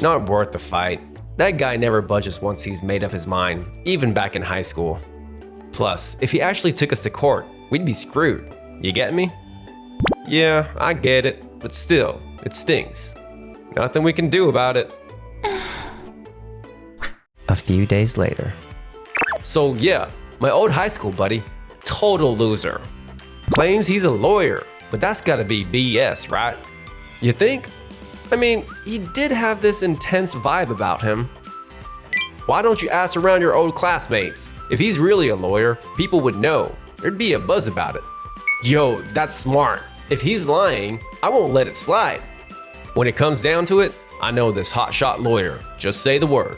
Speaker 8: Not worth the fight. That guy never budges once he's made up his mind, even back in high school. Plus, if he actually took us to court, we'd be screwed. You get me? Yeah, I get it, but still, it stings. Nothing we can do about it.
Speaker 9: A few days later.
Speaker 8: So yeah, my old high school buddy, total loser. Claims he's a lawyer, but that's gotta be BS, right? You think? I mean, he did have this intense vibe about him. Why don't you ask around your old classmates? If he's really a lawyer, people would know. There'd be a buzz about it. Yo, that's smart. If he's lying, I won't let it slide. When it comes down to it, I know this hotshot lawyer. Just say the word.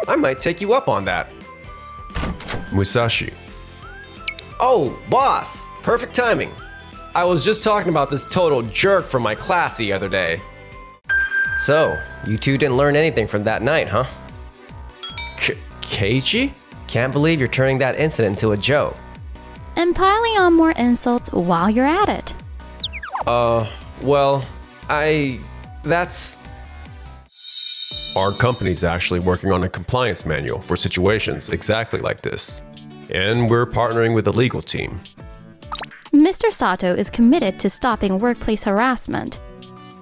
Speaker 8: I might take you up on that. Musashi. Oh, boss! Perfect timing. I was just talking about this total jerk from my class the other day.
Speaker 9: So, you two didn't learn anything from that night, huh?
Speaker 8: Keiichi?
Speaker 9: Can't believe you're turning that incident into a joke.
Speaker 7: And piling on more insults while you're at it.
Speaker 8: Well, that's... Our company's actually working on a compliance manual for situations exactly like this. And we're partnering with the legal team.
Speaker 7: Mr. Sato is committed to stopping workplace harassment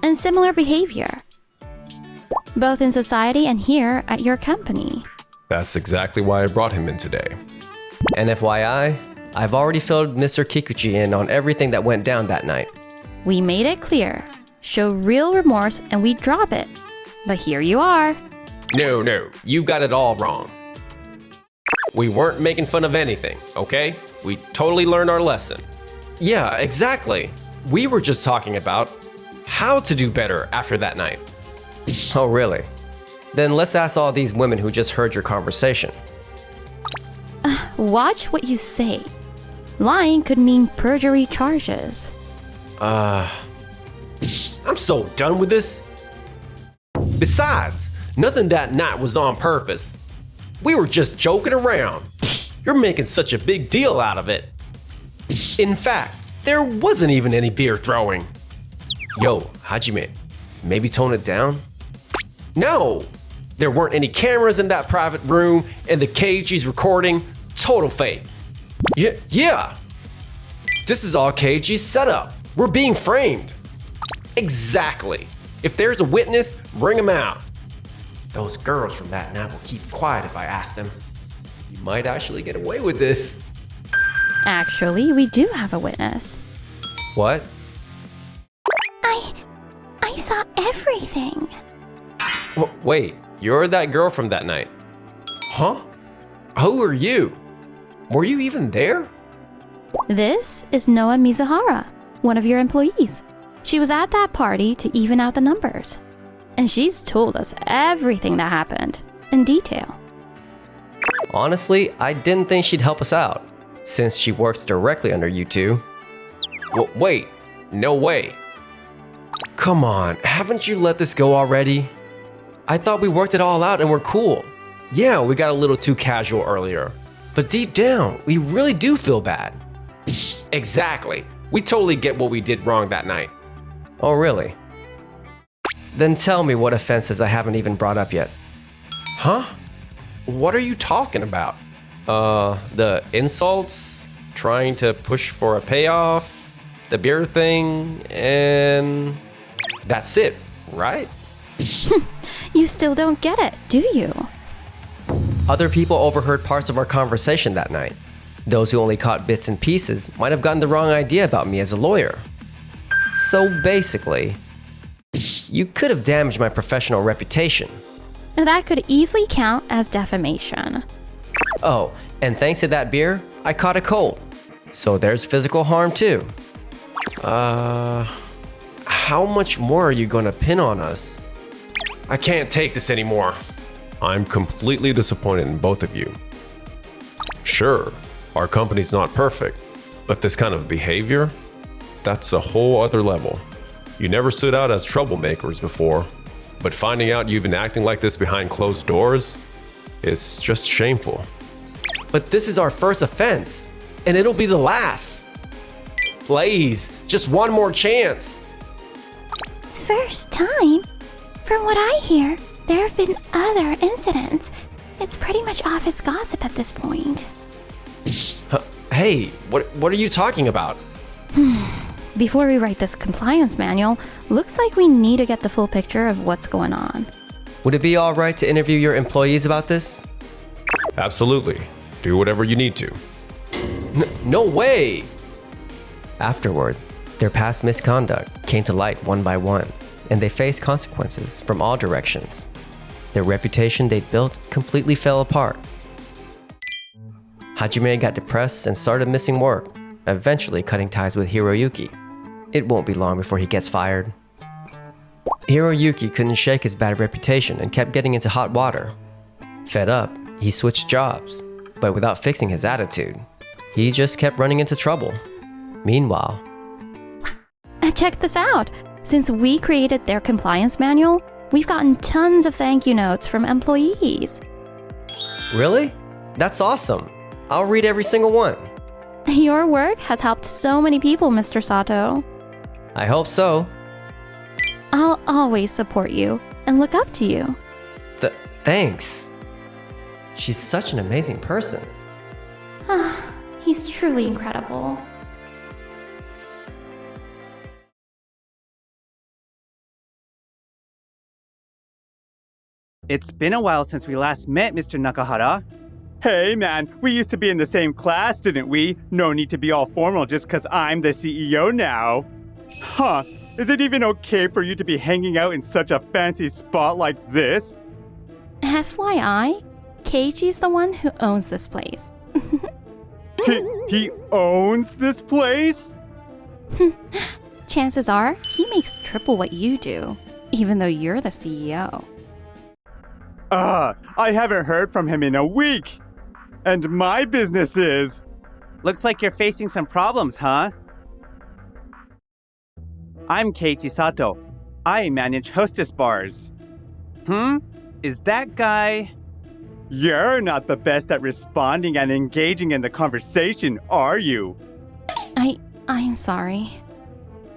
Speaker 7: and similar behavior, both in society and here at your company.
Speaker 8: That's exactly why I brought him in today.
Speaker 9: And FYI, I've already filled Mr. Kikuchi in on everything that went down that night.
Speaker 7: We made it clear. Show real remorse and we drop it. But here you are.
Speaker 8: No, you've got it all wrong. We weren't making fun of anything, okay? We totally learned our lesson. Yeah, exactly. We were just talking about how to do better after that night.
Speaker 9: Oh, really? Then let's ask all these women who just heard your conversation.
Speaker 7: Watch what you say. Lying could mean perjury charges.
Speaker 8: I'm so done with this. Besides, nothing that night was on purpose. We were just joking around. You're making such a big deal out of it. In fact, there wasn't even any beer throwing. Yo, Hajime, maybe tone it down? No! There weren't any cameras in that private room, and the Keiichi's recording, total fake. Yeah. This is all Keiichi's setup. We're being framed. Exactly. If there's a witness, bring him out. Those girls from that night will keep quiet if I ask them. You might actually get away with this.
Speaker 7: Actually, we do have a witness.
Speaker 8: What?
Speaker 4: I saw everything.
Speaker 8: Wait, you're that girl from that night? Huh? Who are you? Were you even there?
Speaker 7: This is Noa Mizuhara, one of your employees. She was at that party to even out the numbers. And she's told us everything that happened, in detail.
Speaker 9: Honestly, I didn't think she'd help us out, since she works directly under you two.
Speaker 8: Wait, no way. Come on, haven't you let this go already? I thought we worked it all out and we're cool. Yeah, we got a little too casual earlier. But deep down, we really do feel bad. Exactly. We totally get what we did wrong that night.
Speaker 9: Oh, really? Then tell me what offenses I haven't even brought up yet.
Speaker 8: Huh? What are you talking about? The insults, trying to push for a payoff, the beer thing, and that's it, right?
Speaker 7: You still don't get it, do you?
Speaker 9: Other people overheard parts of our conversation that night. Those who only caught bits and pieces might have gotten the wrong idea about me as a lawyer. So basically, you could have damaged my professional reputation.
Speaker 7: That could easily count as defamation.
Speaker 9: Oh, and thanks to that beer, I caught a cold. So there's physical harm too.
Speaker 8: How much more are you gonna pin on us? I can't take this anymore. I'm completely disappointed in both of you. Sure, our company's not perfect, but this kind of behavior, that's a whole other level. You never stood out as troublemakers before, but finding out you've been acting like this behind closed doors, it's just shameful.
Speaker 9: But this is our first offense, and it'll be the last.
Speaker 8: Please, just one more chance.
Speaker 4: First time? From what I hear, there have been other incidents. It's pretty much office gossip at this point.
Speaker 8: Hey, what are you talking about?
Speaker 7: Before we write this compliance manual, looks like we need to get the full picture of what's going on.
Speaker 9: Would it be all right to interview your employees about this?
Speaker 3: Absolutely. Do whatever you need to.
Speaker 8: No way!
Speaker 9: Afterward, their past misconduct came to light one by one, and they faced consequences from all directions. Their reputation they'd built completely fell apart. Hajime got depressed and started missing work, eventually cutting ties with Hiroyuki. It won't be long before he gets fired. Hiroyuki couldn't shake his bad reputation and kept getting into hot water. Fed up, he switched jobs, but without fixing his attitude, he just kept running into trouble. Meanwhile,
Speaker 7: Check this out! Since we created their compliance manual, we've gotten tons of thank you notes from employees.
Speaker 9: really? That's awesome. I'll read every single one.
Speaker 7: Your work has helped so many people, Mr. Sato.
Speaker 9: I hope so.
Speaker 7: I'll always support you and look up to you.
Speaker 9: Thanks. She's such an amazing person.
Speaker 7: He's truly incredible.
Speaker 10: It's been a while since we last met, Mr. Nakahara. Hey man, we used to be in the same class, didn't we? No need to be all formal just cause I'm the CEO now. Huh, is it even okay for you to be hanging out in such a fancy spot like this?
Speaker 7: FYI, Keiichi's the one who owns this place.
Speaker 10: He owns this place?
Speaker 7: Chances are, he makes triple what you do, even though you're the CEO.
Speaker 10: I haven't heard from him in a week. And my business is... Looks like you're facing some problems, huh? I'm Keiichi Sato. I manage Hostess bars. Is that guy... You're not the best at responding and engaging in the conversation, are you?
Speaker 7: I'm sorry.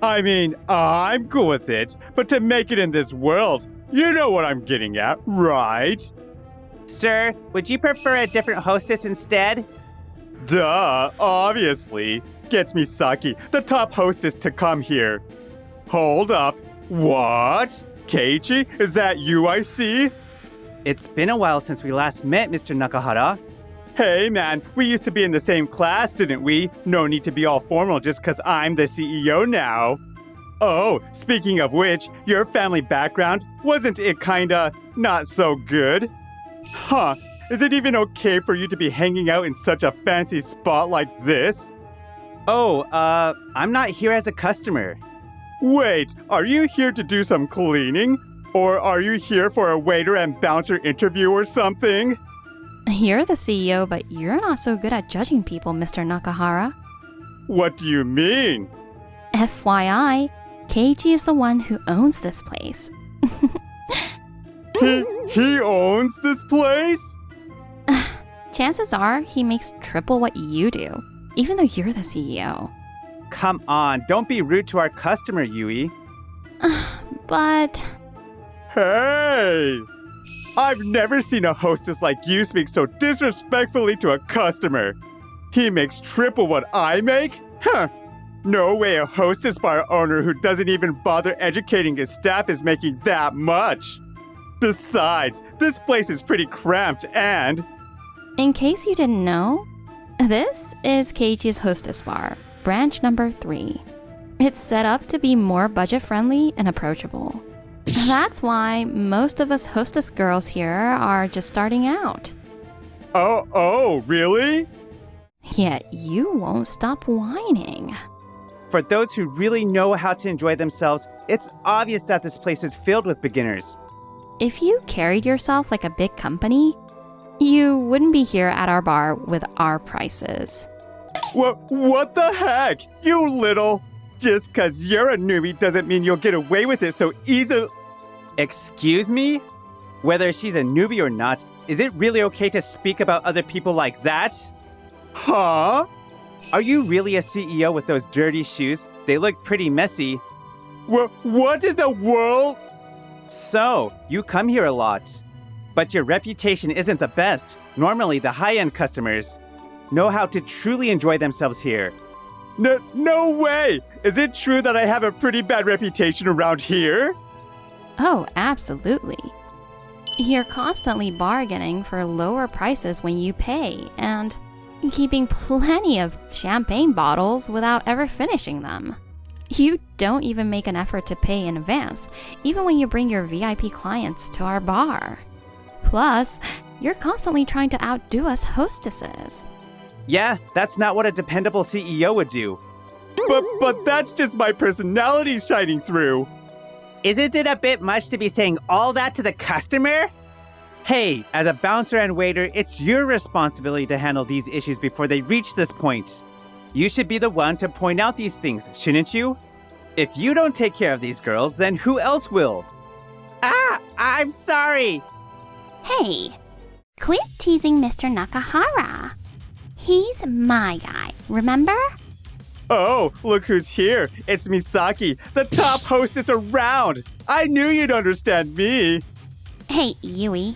Speaker 10: I mean, I'm cool with it, but to make it in this world, you know what I'm getting at, right?
Speaker 11: Sir, would you prefer a different hostess instead?
Speaker 10: Duh, obviously. Get Misaki, the top hostess, to come here. Hold up. What? Keiichi, is that you I see?
Speaker 11: It's been a while since we last met, Mr. Nakahara.
Speaker 10: Hey man, we used to be in the same class, didn't we? No need to be all formal just cause I'm the CEO now. Oh, speaking of which, your family background, wasn't it kinda not so good? Huh, is it even okay for you to be hanging out in such a fancy spot like this?
Speaker 11: Oh, I'm not here as a customer.
Speaker 10: Wait, are you here to do some cleaning? Or are you here for a waiter and bouncer interview or something?
Speaker 7: You're the CEO, but you're not so good at judging people, Mr. Nakahara.
Speaker 10: What do you mean?
Speaker 7: FYI, Keiichi is the one who owns this place.
Speaker 10: He owns this place?
Speaker 7: Chances are he makes triple what you do, even though you're the CEO.
Speaker 11: Come on, don't be rude to our customer, Yui.
Speaker 7: But...
Speaker 10: Hey! I've never seen a hostess like you speak so disrespectfully to a customer. He makes triple what I make? Huh. No way a hostess bar owner who doesn't even bother educating his staff is making that much. Besides, this place is pretty cramped and...
Speaker 7: In case you didn't know, this is Keiichi's Hostess Bar, branch number 3. It's set up to be more budget-friendly and approachable. That's why most of us hostess girls here are just starting out.
Speaker 10: Oh, really?
Speaker 7: Yet you won't stop whining.
Speaker 11: For those who really know how to enjoy themselves, it's obvious that this place is filled with beginners.
Speaker 7: If you carried yourself like a big company, you wouldn't be here at our bar with our prices.
Speaker 10: What the heck? You little... Just cause you're a newbie doesn't mean you'll get away with it so easily.
Speaker 11: Excuse me? Whether she's a newbie or not, is it really okay to speak about other people like that?
Speaker 10: Huh?
Speaker 11: Are you really a CEO with those dirty shoes? They look pretty messy.
Speaker 10: What in the world?
Speaker 11: So, you come here a lot. But your reputation isn't the best. Normally, the high-end customers know how to truly enjoy themselves here.
Speaker 10: No way! Is it true that I have a pretty bad reputation around here?
Speaker 7: Oh, absolutely. You're constantly bargaining for lower prices when you pay, and keeping plenty of champagne bottles without ever finishing them. You don't even make an effort to pay in advance, even when you bring your VIP clients to our bar. Plus, you're constantly trying to outdo us hostesses.
Speaker 11: Yeah, that's not what a dependable CEO would do.
Speaker 10: But that's just my personality shining through.
Speaker 11: Isn't it a bit much to be saying all that to the customer? Hey, as a bouncer and waiter, it's your responsibility to handle these issues before they reach this point. You should be the one to point out these things, shouldn't you? If you don't take care of these girls, then who else will?
Speaker 6: I'm sorry.
Speaker 4: Hey, quit teasing Mr. Nakahara. He's my guy, remember?
Speaker 10: Oh, look who's here. It's Misaki, the top hostess around. I knew you'd understand me.
Speaker 4: Hey, Yui.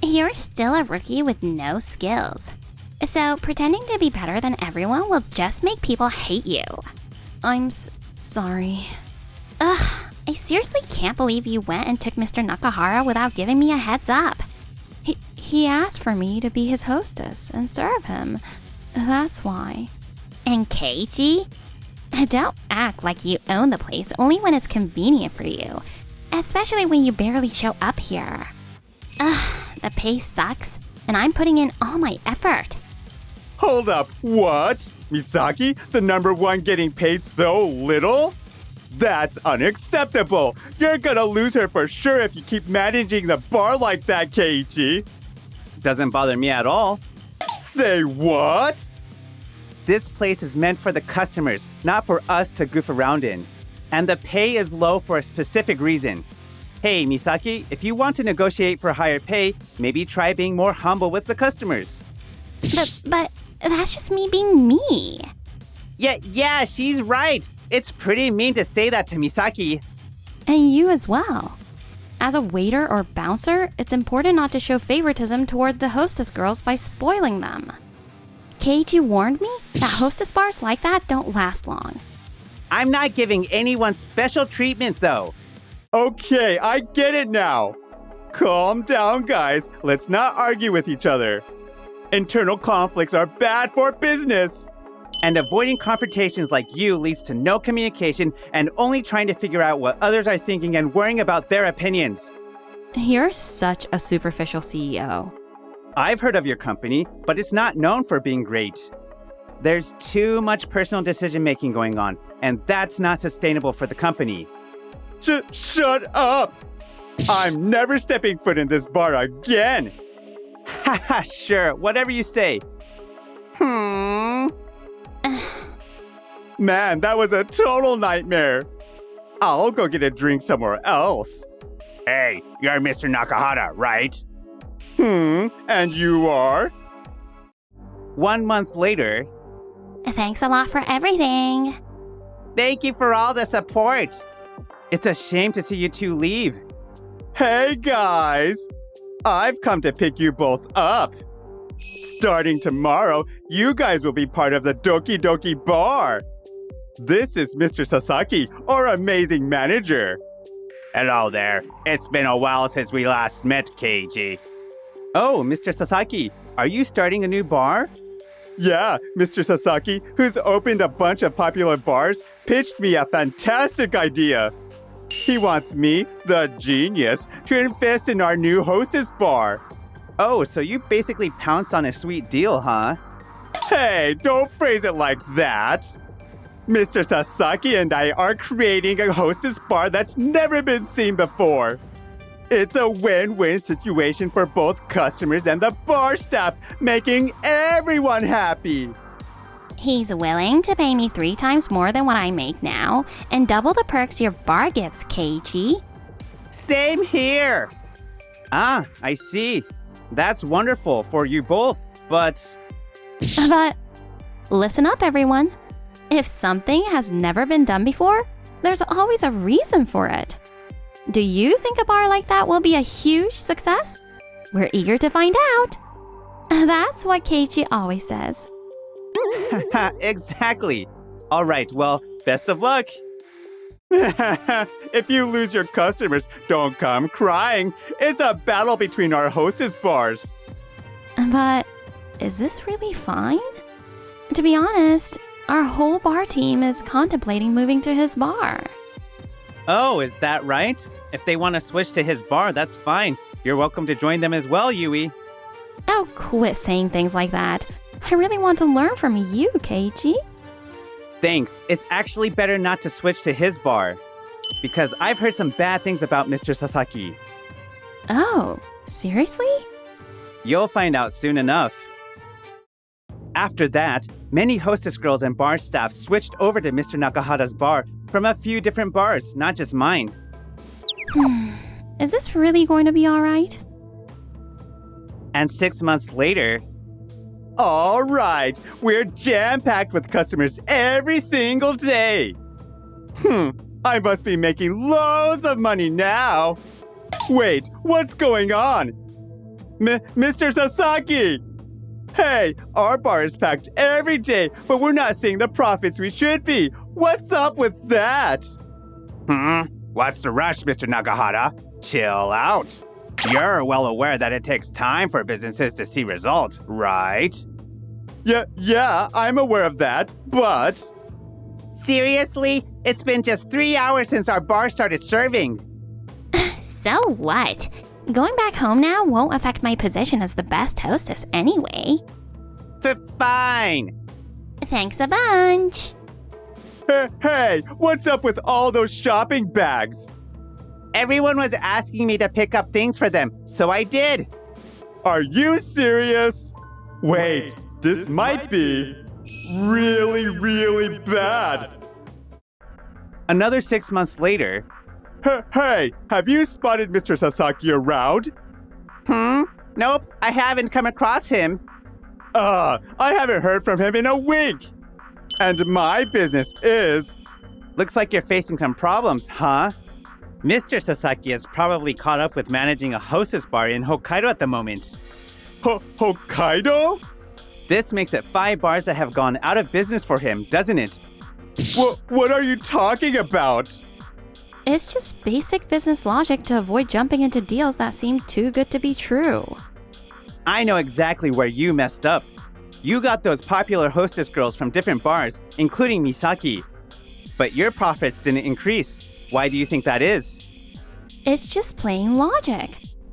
Speaker 4: You're still a rookie with no skills. So pretending to be better than everyone will just make people hate you.
Speaker 7: I'm sorry.
Speaker 4: Ugh, I seriously can't believe you went and took Mr. Nakahara without giving me a heads up.
Speaker 7: He asked for me to be his hostess and serve him. That's why.
Speaker 4: And Keiichi? Don't act like you own the place only when it's convenient for you. Especially when you barely show up here. Ugh, the pay sucks, and I'm putting in all my effort.
Speaker 10: Hold up, what? Misaki, the #1 getting paid so little? That's unacceptable. You're gonna lose her for sure if you keep managing the bar like that, Keiichi.
Speaker 11: Doesn't bother me at all.
Speaker 10: Say what?
Speaker 11: This place is meant for the customers, not for us to goof around in. And the pay is low for a specific reason. Hey, Misaki, if you want to negotiate for higher pay, maybe try being more humble with the customers.
Speaker 4: But that's just me being me.
Speaker 11: Yeah, she's right. It's pretty mean to say that to Misaki.
Speaker 7: And you as well. As a waiter or bouncer, it's important not to show favoritism toward the hostess girls by spoiling them. Keiichi warned me that hostess bars like that don't last long.
Speaker 11: I'm not giving anyone special treatment, though. Okay, I get it now. Calm down, guys. Let's not argue with each other. Internal conflicts are bad for business. And avoiding confrontations like you leads to no communication and only trying to figure out what others are thinking and worrying about their opinions.
Speaker 7: You're such a superficial CEO.
Speaker 11: I've heard of your company, but it's not known for being great. There's too much personal decision-making going on, and that's not sustainable for the company. Shut up! I'm never stepping foot in this bar again! Haha, sure, whatever you say. Man, that was a total nightmare. I'll go get a drink somewhere else. Hey, you're Mr. Nakahara, right? And you are? 1 month later.
Speaker 4: Thanks a lot for everything.
Speaker 11: Thank you for all the support. It's a shame to see you two leave. Hey guys, I've come to pick you both up. Starting tomorrow, you guys will be part of the Doki Doki Bar. This is Mr. Sasaki, our amazing manager. Hello there. It's been a while since we last met, Keiichi. Oh, Mr. Sasaki, are you starting a new bar? Yeah, Mr. Sasaki, who's opened a bunch of popular bars, pitched me a fantastic idea. He wants me, the genius, to invest in our new Hostess bar. Oh, so you basically pounced on a sweet deal, huh? Hey, don't phrase it like that. Mr. Sasaki and I are creating a Hostess bar that's never been seen before. It's a win-win situation for both customers and the bar staff, making everyone happy.
Speaker 4: He's willing to pay me 3 times more than what I make now and double the perks your bar gives, Keiichi.
Speaker 11: Same here. Ah, I see. That's wonderful for you both, but
Speaker 7: listen up, everyone. If something has never been done before, there's always a reason for it. Do you think a bar like that will be a huge success? We're eager to find out. That's what Keiichi always says.
Speaker 11: Exactly. All right, well, best of luck. If you lose your customers, don't come crying. It's a battle between our hostess bars.
Speaker 7: But is this really fine? To be honest, our whole bar team is contemplating moving to his bar.
Speaker 11: Oh, is that right? If they want to switch to his bar, that's fine. You're welcome to join them as well, Yui.
Speaker 7: Oh, quit saying things like that. I really want to learn from you, Keiichi.
Speaker 11: Thanks. It's actually better not to switch to his bar. Because I've heard some bad things about Mr. Sasaki.
Speaker 7: Oh, seriously?
Speaker 11: You'll find out soon enough. After that, many hostess girls and bar staff switched over to Mr. Nakahara's bar from a few different bars, not just mine.
Speaker 7: Is this really going to be all right?
Speaker 11: And 6 months later... All right, we're jam-packed with customers every single day. I must be making loads of money now. Wait, what's going on? Mr. Sasaki! Hey, our bar is packed every day, but we're not seeing the profits we should be. What's up with that? What's the rush, Mr. Nakahara? Chill out. You're well aware that it takes time for businesses to see results, right? Yeah, I'm aware of that, but... Seriously? It's been just 3 hours since our bar started serving.
Speaker 4: So what? Going back home now won't affect my position as the best hostess anyway.
Speaker 11: Fine.
Speaker 4: Thanks a bunch.
Speaker 11: Hey, what's up with all those shopping bags? Everyone was asking me to pick up things for them, so I did. Are you serious? Wait, this might be really, really bad. Another 6 months later...
Speaker 10: Hey, have you spotted Mr. Sasaki around?
Speaker 11: Nope, I haven't come across him.
Speaker 10: I haven't heard from him in a week. And my business is...
Speaker 11: Looks like you're facing some problems, huh? Mr. Sasaki is probably caught up with managing a Hostess bar in Hokkaido at the moment.
Speaker 10: Hokkaido?
Speaker 11: This makes it 5 bars that have gone out of business for him, doesn't it?
Speaker 10: What are you talking about?
Speaker 7: It's just basic business logic to avoid jumping into deals that seem too good to be true.
Speaker 11: I know exactly where you messed up. You got those popular Hostess girls from different bars, including Misaki. But your profits didn't increase. Why do you think that is?
Speaker 7: It's just plain logic.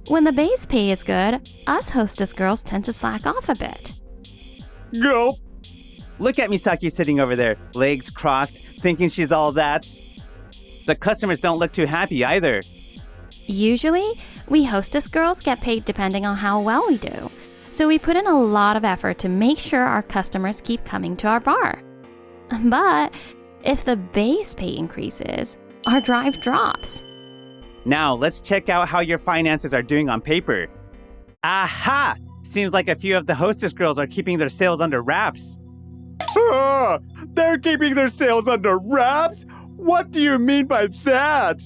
Speaker 7: When the base pay is good, us Hostess girls tend to slack off a bit.
Speaker 10: Gulp.
Speaker 11: Look at Misaki sitting over there, legs crossed, thinking she's all that. The customers don't look too happy either.
Speaker 7: Usually, we Hostess girls get paid depending on how well we do. So we put in a lot of effort to make sure our customers keep coming to our bar. But if the base pay increases, our drive drops.
Speaker 11: Now, let's check out how your finances are doing on paper. Aha! Seems like a few of the Hostess girls are keeping their sales under wraps.
Speaker 10: They're keeping their sales under wraps? What do you mean by that?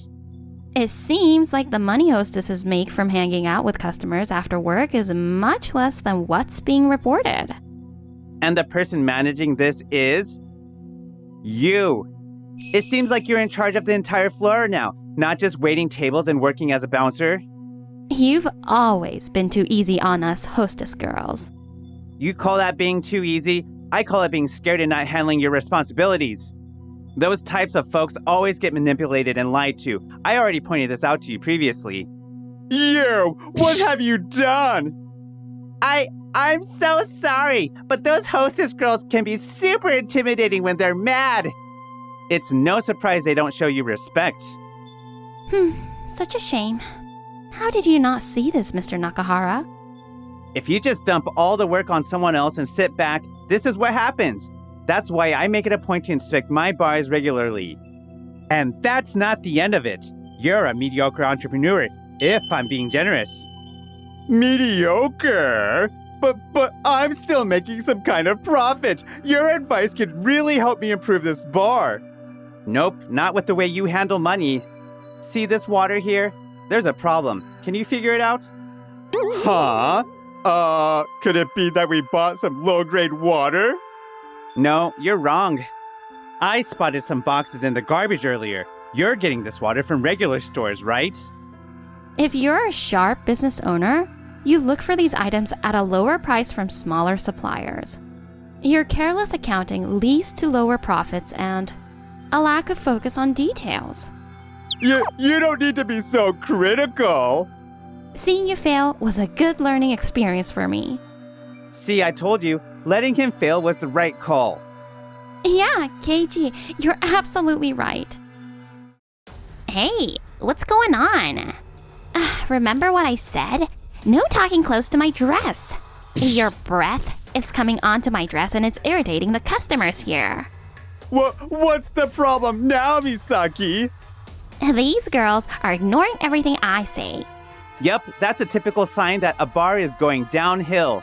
Speaker 7: It seems like the money hostesses make from hanging out with customers after work is much less than what's being reported.
Speaker 11: And the person managing this is... you. It seems like you're in charge of the entire floor now, not just waiting tables and working as a bouncer.
Speaker 7: You've always been too easy on us Hostess girls.
Speaker 11: You call that being too easy? I call it being scared and not handling your responsibilities. Those types of folks always get manipulated and lied to. I already pointed this out to you previously.
Speaker 10: You! What have you done?
Speaker 11: I'm so sorry, but those Hostess girls can be super intimidating when they're mad. It's no surprise they don't show you respect.
Speaker 7: Such a shame. How did you not see this, Mr. Nakahara?
Speaker 11: If you just dump all the work on someone else and sit back, this is what happens. That's why I make it a point to inspect my bars regularly. And that's not the end of it. You're a mediocre entrepreneur, if I'm being generous.
Speaker 10: Mediocre? But I'm still making some kind of profit. Your advice could really help me improve this bar.
Speaker 11: Nope, not with the way you handle money. See this water here? There's a problem. Can you figure it out?
Speaker 10: Huh? Could it be that we bought some low-grade water?
Speaker 11: No, you're wrong. I spotted some boxes in the garbage earlier. You're getting this water from regular stores, right?
Speaker 7: If you're a sharp business owner, you look for these items at a lower price from smaller suppliers. Your careless accounting leads to lower profits and a lack of focus on details.
Speaker 10: You don't need to be so critical.
Speaker 7: Seeing you fail was a good learning experience for me.
Speaker 11: See, I told you, letting him fail was the right call.
Speaker 7: Yeah, Keiichi, you're absolutely right.
Speaker 4: Hey, what's going on? Remember what I said? No talking close to my dress. Your breath is coming onto my dress and it's irritating the customers here.
Speaker 10: What's the problem now, Misaki?
Speaker 4: These girls are ignoring everything I say.
Speaker 11: Yep, that's a typical sign that a bar is going downhill.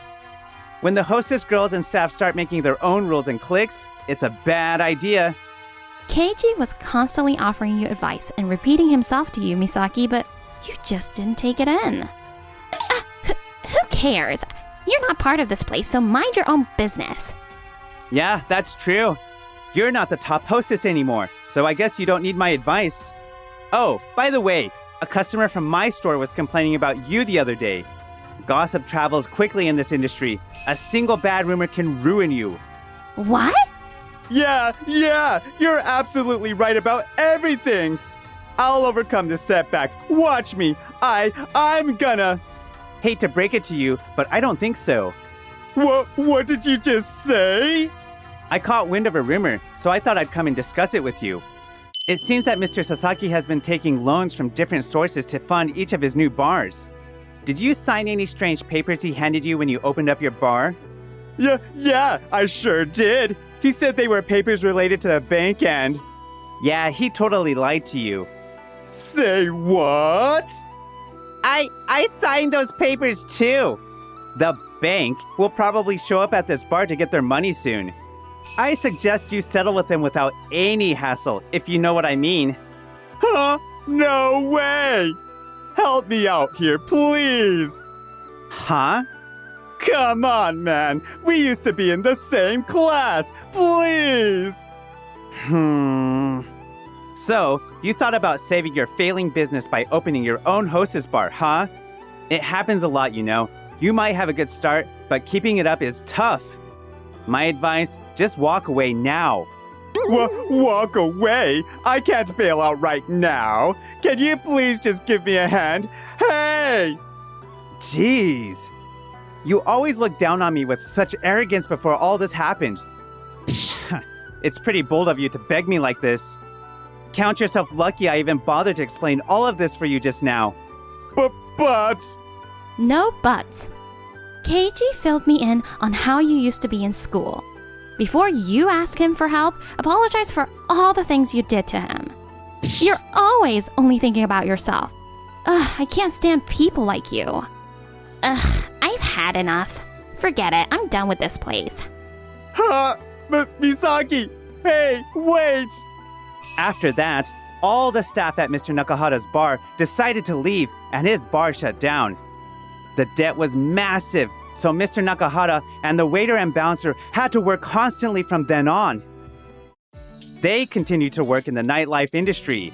Speaker 11: When the Hostess girls and staff start making their own rules and cliques, it's a bad idea.
Speaker 7: Keiichi was constantly offering you advice and repeating himself to you, Misaki, but you just didn't take it in.
Speaker 4: Who cares? You're not part of this place, so mind your own business.
Speaker 11: Yeah, that's true. You're not the top hostess anymore, so I guess you don't need my advice. Oh, by the way, a customer from my store was complaining about you the other day. Gossip travels quickly in this industry. A single bad rumor can ruin you.
Speaker 4: What?
Speaker 10: Yeah, you're absolutely right about everything. I'll overcome this setback. Watch me. I'm gonna...
Speaker 11: Hate to break it to you, but I don't think so.
Speaker 10: What did you just say?
Speaker 11: I caught wind of a rumor, so I thought I'd come and discuss it with you. It seems that Mr. Sasaki has been taking loans from different sources to fund each of his new bars. Did you sign any strange papers he handed you when you opened up your bar?
Speaker 10: Yeah, I sure did. He said they were papers related to the bank and...
Speaker 11: Yeah, he totally lied to you.
Speaker 10: Say what?
Speaker 11: I signed those papers too. The bank will probably show up at this bar to get their money soon. I suggest you settle with them without any hassle, if you know what I mean.
Speaker 10: Huh? No way! Help me out here, please!
Speaker 11: Huh?
Speaker 10: Come on, man. We used to be in the same class. Please!
Speaker 11: So, you thought about saving your failing business by opening your own hostess bar, huh? It happens a lot, you know. You might have a good start, but keeping it up is tough. My advice, just walk away now.
Speaker 10: Walk away? I can't bail out right now. Can you please just give me a hand? Hey!
Speaker 11: Jeez. You always looked down on me with such arrogance before all this happened. It's pretty bold of you to beg me like this. Count yourself lucky I even bothered to explain all of this for you just now.
Speaker 10: But...
Speaker 7: No buts. Keiichi filled me in on how you used to be in school. Before you ask him for help, apologize for all the things you did to him. You're always only thinking about yourself. Ugh, I can't stand people like you. Ugh, I've had enough. Forget it, I'm done with this place.
Speaker 10: Huh? But Misaki! Hey, wait!
Speaker 11: After that, all the staff at Mr. Nakahara's bar decided to leave and his bar shut down. The debt was massive, so Mr. Nakahara and the waiter and bouncer had to work constantly from then on. They continued to work in the nightlife industry,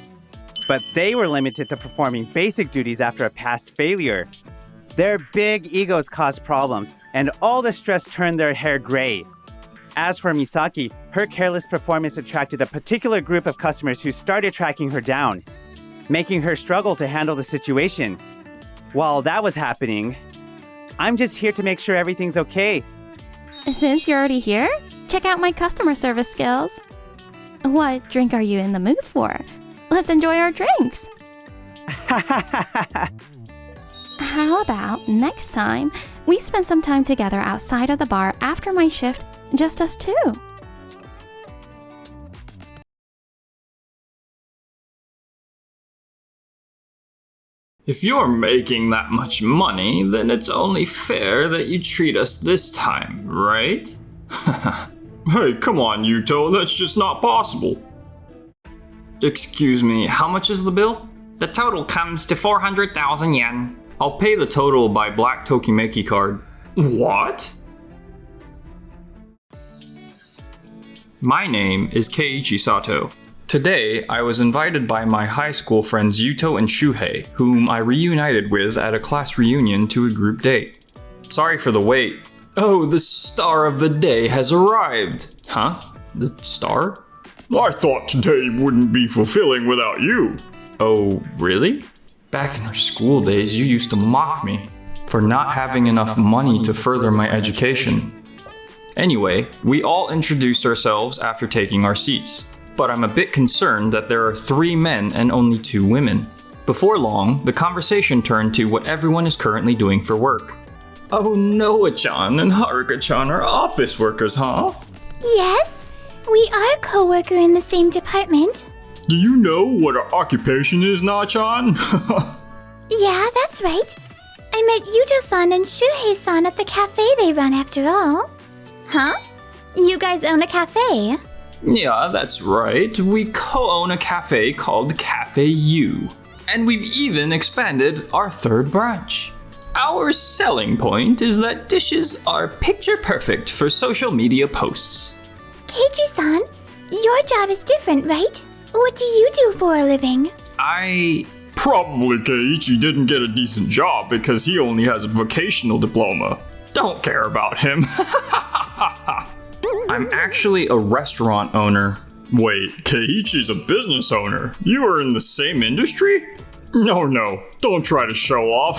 Speaker 11: but they were limited to performing basic duties after a past failure. Their big egos caused problems, and all the stress turned their hair gray. As for Misaki, her careless performance attracted a particular group of customers who started tracking her down, making her struggle to handle the situation. While that was happening, I'm just here to make sure everything's okay.
Speaker 7: Since you're already here, check out my customer service skills. What drink are you in the mood for? Let's enjoy our drinks. How about next time we spend some time together outside of the bar after my shift, just us two?
Speaker 5: If you're making that much money, then it's only fair that you treat us this time, right? Hey, come on, Yuto, that's just not possible. Excuse me, how much is the bill?
Speaker 6: The total comes to 400,000 yen.
Speaker 5: I'll pay the total by Black Tokimeki card. What? My name is Keiichi Sato. Today, I was invited by my high school friends Yuto and Shuhei, whom I reunited with at a class reunion to a group date. Sorry for the wait. Oh, the star of the day has arrived. Huh? The star?
Speaker 3: I thought today wouldn't be fulfilling without you.
Speaker 5: Oh, really? Back in our school days, you used to mock me for not having enough money to further my education. Anyway, we all introduced ourselves after taking our seats. But I'm a bit concerned that there are 3 men and only 2 women. Before long, the conversation turned to what everyone is currently doing for work. Oh, Noah-chan and Haruka-chan are office workers, huh?
Speaker 12: Yes, we are a co-worker in the same department.
Speaker 3: Do you know what our occupation is, Na-chan?
Speaker 12: Yeah, that's right. I met Yuto-san and Shuhei-san at the cafe they run after all. Huh? You guys own a cafe?
Speaker 5: Yeah, that's right. We co-own a cafe called Cafe U. And we've even expanded our 3rd branch. Our selling point is that dishes are picture perfect for social media posts.
Speaker 12: Keiichi-san, your job is different, right? What do you do for a living?
Speaker 3: Probably Keiichi didn't get a decent job because he only has a vocational diploma. Don't care about him.
Speaker 5: I'm actually a restaurant owner.
Speaker 3: Wait, Keiichi's a business owner. You are in the same industry? No, don't try to show off.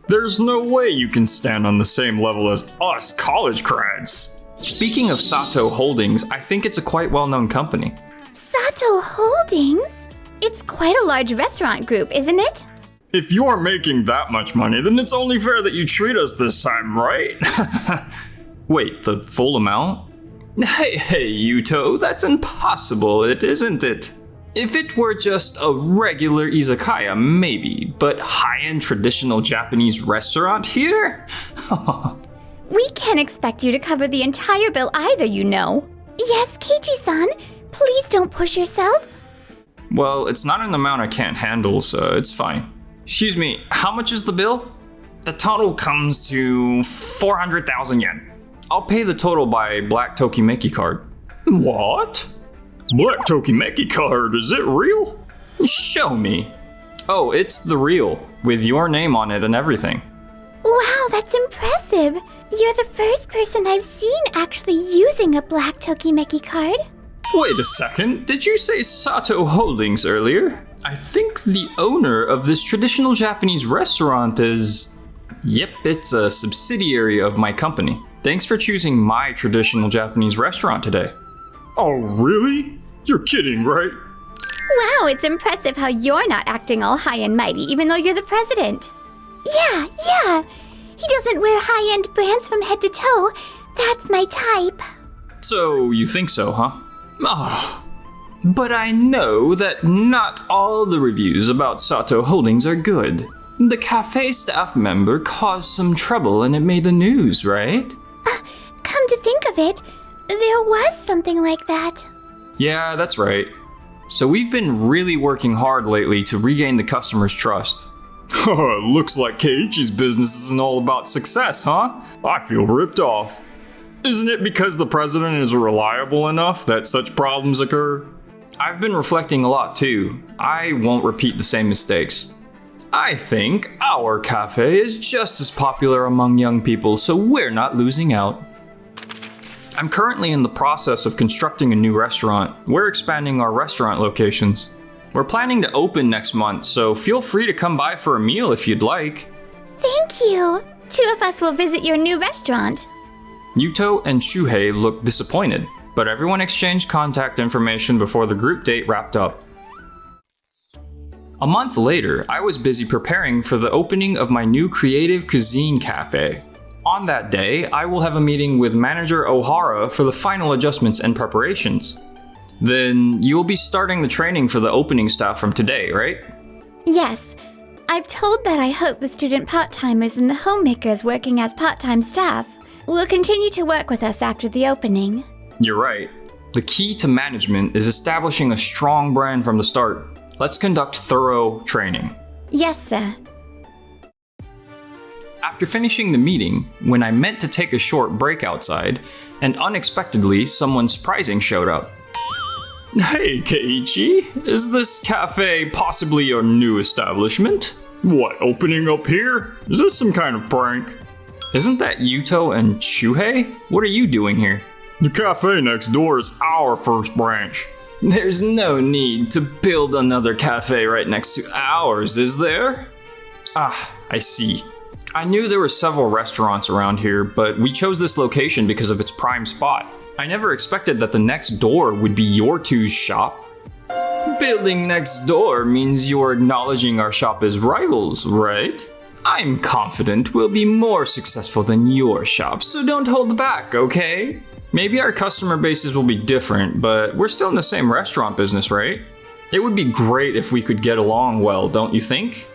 Speaker 3: There's no way you can stand on the same level as us college grads.
Speaker 5: Speaking of Sato Holdings, I think it's a quite well-known company.
Speaker 12: Sato Holdings? It's quite a large restaurant group, isn't it?
Speaker 3: If you're making that much money, then it's only fair that you treat us this time, right?
Speaker 5: Wait, the full amount? Hey, Yuto, that's impossible, isn't it? If it were just a regular izakaya, maybe, but high-end traditional Japanese restaurant here?
Speaker 12: We can't expect you to cover the entire bill either, you know. Yes, Keiichi-san, please don't push yourself.
Speaker 5: Well, it's not an amount I can't handle, so it's fine. Excuse me, how much is the bill?
Speaker 6: The total comes to 400,000 yen.
Speaker 5: I'll pay the total by Black Tokimeki card.
Speaker 3: What? Black Tokimeki card, is it real?
Speaker 5: Show me. Oh, it's the real, with your name on it and everything.
Speaker 12: Wow, that's impressive. You're the first person I've seen actually using a Black Tokimeki card.
Speaker 5: Wait a second, did you say Sato Holdings earlier? I think the owner of this traditional Japanese restaurant is... Yep, it's a subsidiary of my company. Thanks for choosing my traditional Japanese restaurant today.
Speaker 3: Oh, really? You're kidding, right?
Speaker 12: Wow, it's impressive how you're not acting all high and mighty even though you're the president. Yeah. He doesn't wear high-end brands from head to toe. That's my type.
Speaker 5: So, you think so, huh? But I know that not all the reviews about Sato Holdings are good. The cafe staff member caused some trouble and it made the news, right?
Speaker 12: Come to think of it, there was something like that.
Speaker 5: Yeah, that's right. So we've been really working hard lately to regain the customer's trust.
Speaker 3: Looks like Keiichi's business isn't all about success, huh? I feel ripped off. Isn't it because the president is reliable enough that such problems occur?
Speaker 5: I've been reflecting a lot too. I won't repeat the same mistakes. I think our cafe is just as popular among young people, so we're not losing out. I'm currently in the process of constructing a new restaurant. We're expanding our restaurant locations. We're planning to open next month, so feel free to come by for a meal if you'd like.
Speaker 12: Thank you. 2 of us will visit your new restaurant.
Speaker 5: Yuto and Shuhei looked disappointed, but everyone exchanged contact information before the group date wrapped up. A month later, I was busy preparing for the opening of my new creative cuisine cafe. On that day, I will have a meeting with manager Ohara for the final adjustments and preparations. Then you'll be starting the training for the opening staff from today, right?
Speaker 12: Yes. I've told that I hope the student part-timers and the homemakers working as part-time staff will continue to work with us after the opening.
Speaker 5: You're right. The key to management is establishing a strong brand from the start. Let's conduct thorough training.
Speaker 12: Yes, sir.
Speaker 5: After finishing the meeting, when I meant to take a short break outside, and unexpectedly someone surprising showed up.
Speaker 3: Hey, Keiichi, is this cafe possibly your new establishment? What, opening up here? Is this some kind of prank?
Speaker 5: Isn't that Yuto and Shuhei? What are you doing here?
Speaker 3: The cafe next door is our first branch.
Speaker 5: There's no need to build another cafe right next to ours, is there? I see. I knew there were several restaurants around here, but we chose this location because of its prime spot. I never expected that the next door would be your two's shop. Building next door means you're acknowledging our shop as rivals, right? I'm confident we'll be more successful than your shop, so don't hold back, okay? Maybe our customer bases will be different, but we're still in the same restaurant business, right? It would be great if we could get along well, don't you think?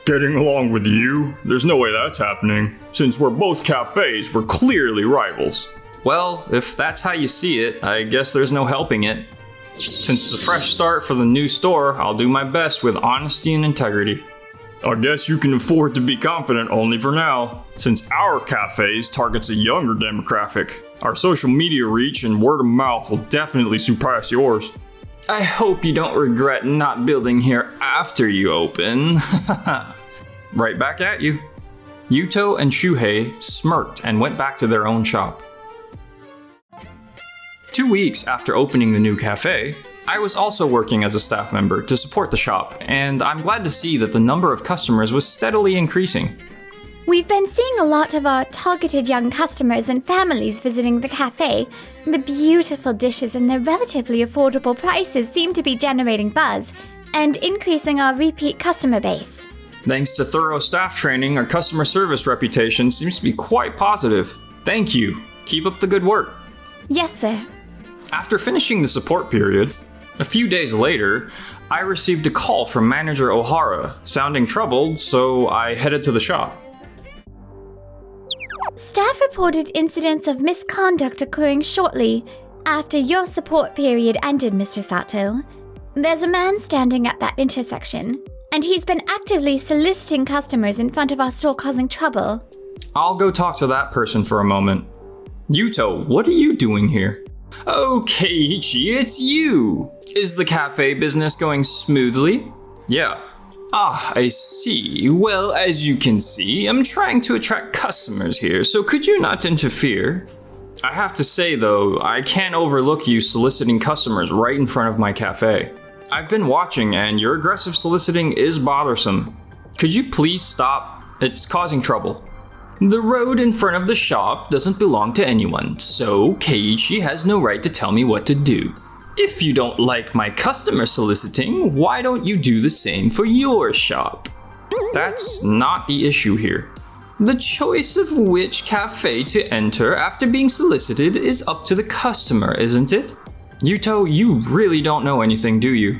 Speaker 3: Getting along with you? There's no way that's happening. Since we're both cafes, we're clearly rivals.
Speaker 5: Well, if that's how you see it, I guess there's no helping it. Since it's a fresh start for the new store, I'll do my best with honesty and integrity.
Speaker 3: I guess you can afford to be confident only for now, since our cafes targets a younger demographic. Our social media reach and word of mouth will definitely surpass yours.
Speaker 5: I hope you don't regret not building here after you open. Right back at you. Yuto and Shuhei smirked and went back to their own shop. 2 weeks after opening the new cafe, I was also working as a staff member to support the shop, and I'm glad to see that the number of customers was steadily increasing.
Speaker 12: We've been seeing a lot of our targeted young customers and families visiting the cafe. The beautiful dishes and their relatively affordable prices seem to be generating buzz and increasing our repeat customer base.
Speaker 5: Thanks to thorough staff training, our customer service reputation seems to be quite positive. Thank you. Keep up the good work.
Speaker 12: Yes, sir.
Speaker 5: After finishing the support period, A few days later, I received a call from manager Ohara, sounding troubled, so I headed to the shop.
Speaker 12: Staff reported incidents of misconduct occurring shortly after your support period ended, Mr. Sato. There's a man standing at that intersection, and he's been actively soliciting customers in front of our store causing trouble.
Speaker 5: I'll go talk to that person for a moment. Yuto, what are you doing here? Oh, Keiichi, it's you! Is the cafe business going smoothly? Yeah. Ah, I see. Well, as you can see, I'm trying to attract customers here, so could you not interfere? I have to say though, I can't overlook you soliciting customers right in front of my cafe. I've been watching and your aggressive soliciting is bothersome. Could you please stop? It's causing trouble. The road in front of the shop doesn't belong to anyone, so Keiichi has no right to tell me what to do. If you don't like my customer soliciting, why don't you do the same for your shop? That's not the issue here. The choice of which cafe to enter after being solicited is up to the customer, isn't it? Yuto, you really don't know anything, do you?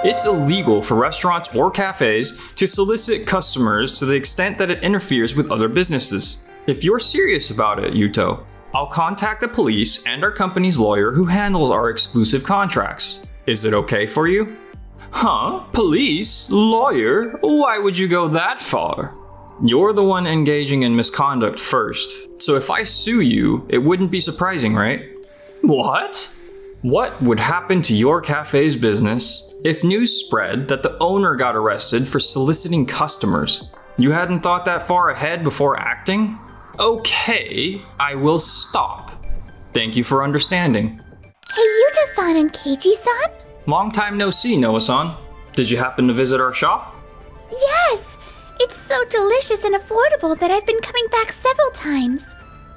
Speaker 5: It's illegal for restaurants or cafes to solicit customers to the extent that it interferes with other businesses. If you're serious about it, Yuto, I'll contact the police and our company's lawyer who handles our exclusive contracts. Is it okay for you? Huh? Police? Lawyer? Why would you go that far? You're the one engaging in misconduct first, so if I sue you, it wouldn't be surprising, right? What? What would happen to your cafe's business if news spread that the owner got arrested for soliciting customers? You hadn't thought that far ahead before acting? Okay, I will stop. Thank you for understanding.
Speaker 12: Hey, Yuto-san and Keiji-san?
Speaker 5: Long time no see, Noah-san. Did you happen to visit our shop?
Speaker 12: Yes! It's so delicious and affordable that I've been coming back several times.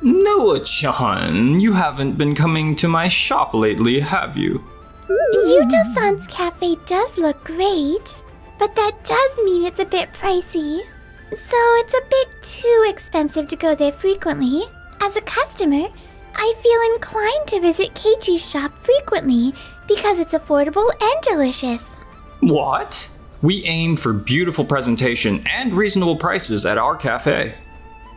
Speaker 5: Noah-chan, you haven't been coming to my shop lately, have you?
Speaker 12: Yuto-san's cafe does look great, but that does mean it's a bit pricey. So it's a bit too expensive to go there frequently. As a customer, I feel inclined to visit Keiichi's shop frequently because it's affordable and delicious.
Speaker 5: What? We aim for beautiful presentation and reasonable prices at our cafe.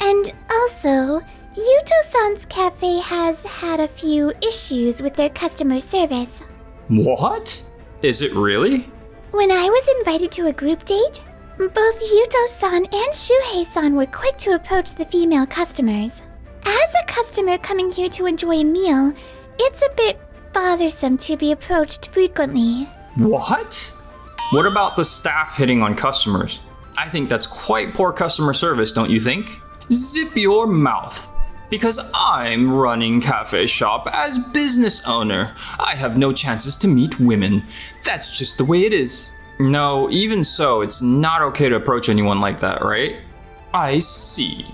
Speaker 12: And also, Yuto-san's cafe has had a few issues with their customer service.
Speaker 5: What? Is it really?
Speaker 12: When I was invited to a group date, both Yuto-san and Shuhei-san were quick to approach the female customers. As a customer coming here to enjoy a meal, it's a bit bothersome to be approached frequently.
Speaker 5: What? What about the staff hitting on customers? I think that's quite poor customer service, don't you think? Zip your mouth. Because I'm running cafe shop as business owner. I have no chances to meet women. That's just the way it is. No, even so, it's not okay to approach anyone like that, right? I see.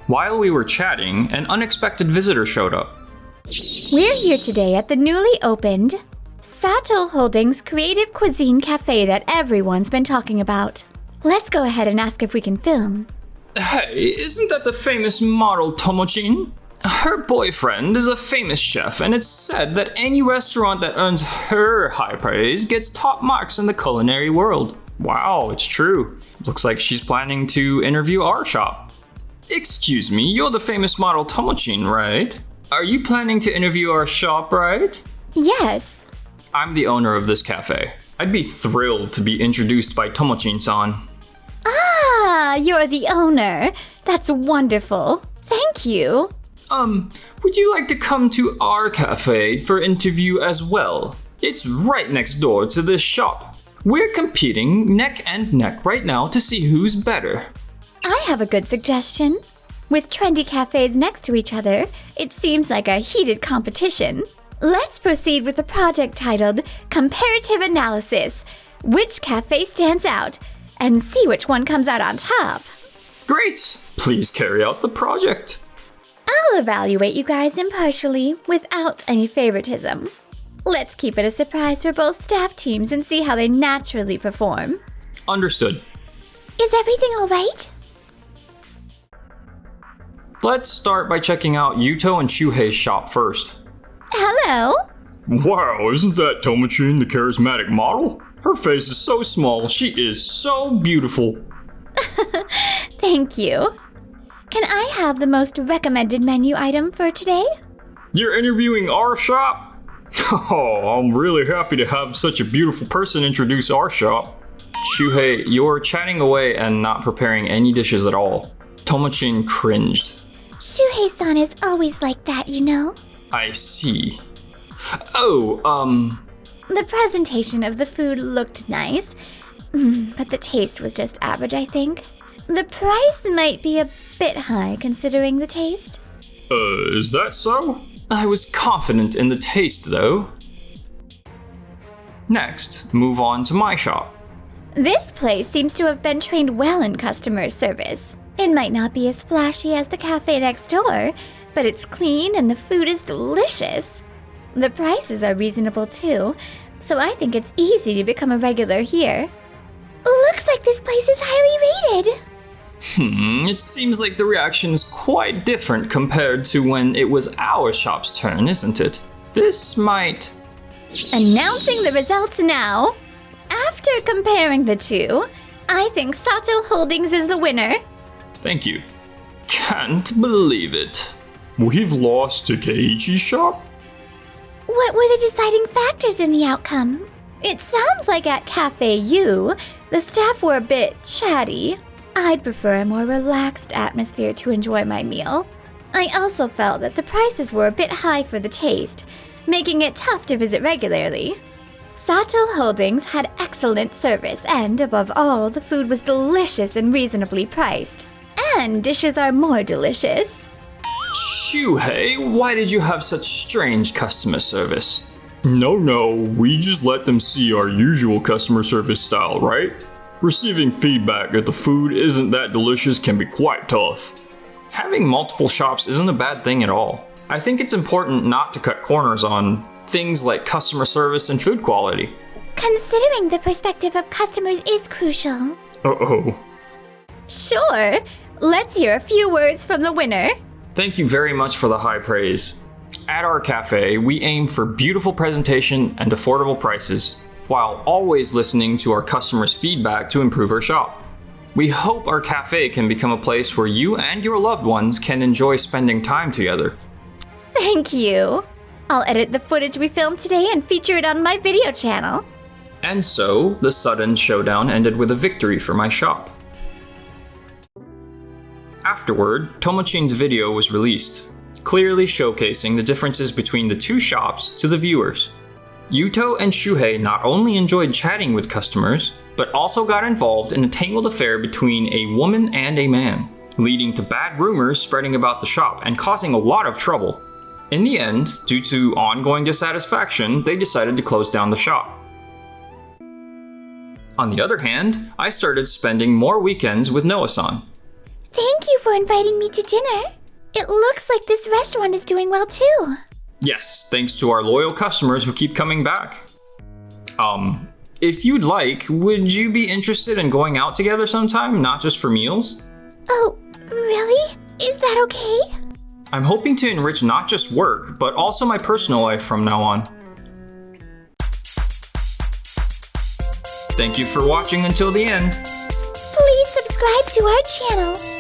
Speaker 5: While we were chatting, an unexpected visitor showed up.
Speaker 12: We're here today at the newly opened Sato Holdings Creative Cuisine Cafe that everyone's been talking about. Let's go ahead and ask if we can film.
Speaker 5: Hey, isn't that the famous model Tomochin? Her boyfriend is a famous chef, and it's said that any restaurant that earns her high praise gets top marks in the culinary world. Wow, it's true. Looks like she's planning to interview our shop. Excuse me, you're the famous model Tomochin, right? Are you planning to interview our shop, right?
Speaker 12: Yes.
Speaker 5: I'm the owner of this cafe. I'd be thrilled to be introduced by Tomochin-san.
Speaker 12: Ah, you're the owner. That's wonderful. Thank you.
Speaker 5: Would you like to come to our cafe for interview as well? It's right next door to this shop. We're competing neck and neck right now to see who's better.
Speaker 12: I have a good suggestion. With trendy cafes next to each other, it seems like a heated competition. Let's proceed with the project titled Comparative Analysis. Which cafe stands out? And see which one comes out on top.
Speaker 5: Great! Please carry out the project.
Speaker 12: I'll evaluate you guys impartially, without any favoritism. Let's keep it a surprise for both staff teams and see how they naturally perform.
Speaker 5: Understood.
Speaker 12: Is everything all right?
Speaker 5: Let's start by checking out Yuto and Shuhei's shop first.
Speaker 12: Hello.
Speaker 5: Wow, isn't that Tomachin, the charismatic model? Her face is so small, she is so beautiful.
Speaker 12: Thank you. Can I have the most recommended menu item for today?
Speaker 5: You're interviewing our shop? Oh, I'm really happy to have such a beautiful person introduce our shop. Shuhei, you're chatting away and not preparing any dishes at all. Tomachin cringed.
Speaker 12: Shuhei-san is always like that, you know.
Speaker 5: I see. Oh,
Speaker 12: The presentation of the food looked nice, but the taste was just average, I think. The price might be a bit high considering the taste.
Speaker 5: Is that so? I was confident in the taste, though. Next, move on to my shop.
Speaker 12: This place seems to have been trained well in customer service. It might not be as flashy as the cafe next door, but it's clean and the food is delicious. The prices are reasonable too, so I think it's easy to become a regular here. Looks like this place is highly rated.
Speaker 5: It seems like the reaction is quite different compared to when it was our shop's turn, isn't it? This might...
Speaker 12: Announcing the results now. After comparing the two, I think Sato Holdings is the winner.
Speaker 5: Thank you. Can't believe it. We've lost to Keiichi's shop?
Speaker 12: What were the deciding factors in the outcome? It sounds like at Cafe U, the staff were a bit chatty. I'd prefer a more relaxed atmosphere to enjoy my meal. I also felt that the prices were a bit high for the taste, making it tough to visit regularly. Sato Holdings had excellent service and, above all, the food was delicious and reasonably priced. And dishes are more delicious.
Speaker 5: Shuhei, why did you have such strange customer service? No, we just let them see our usual customer service style, right? Receiving feedback that the food isn't that delicious can be quite tough. Having multiple shops isn't a bad thing at all. I think it's important not to cut corners on things like customer service and food quality.
Speaker 12: Considering the perspective of customers is crucial.
Speaker 5: Uh-oh.
Speaker 12: Sure. Let's hear a few words from the winner.
Speaker 5: Thank you very much for the high praise. At our cafe, we aim for beautiful presentation and affordable prices, while always listening to our customers' feedback to improve our shop. We hope our cafe can become a place where you and your loved ones can enjoy spending time together.
Speaker 12: Thank you. I'll edit the footage we filmed today and feature it on my video channel.
Speaker 5: And so, the sudden showdown ended with a victory for my shop. Afterward, Tomachin's video was released, clearly showcasing the differences between the two shops to the viewers. Yuto and Shuhei not only enjoyed chatting with customers, but also got involved in a tangled affair between a woman and a man, leading to bad rumors spreading about the shop and causing a lot of trouble. In the end, due to ongoing dissatisfaction, they decided to close down the shop. On the other hand, I started spending more weekends with Noah-san.
Speaker 12: Thank you for inviting me to dinner. It looks like this restaurant is doing well too.
Speaker 5: Yes, thanks to our loyal customers who keep coming back. If you'd like, would you be interested in going out together sometime, not just for meals?
Speaker 12: Oh, really? Is that okay?
Speaker 5: I'm hoping to enrich not just work, but also my personal life from now on. Thank you for watching until the end.
Speaker 12: Please subscribe to our channel.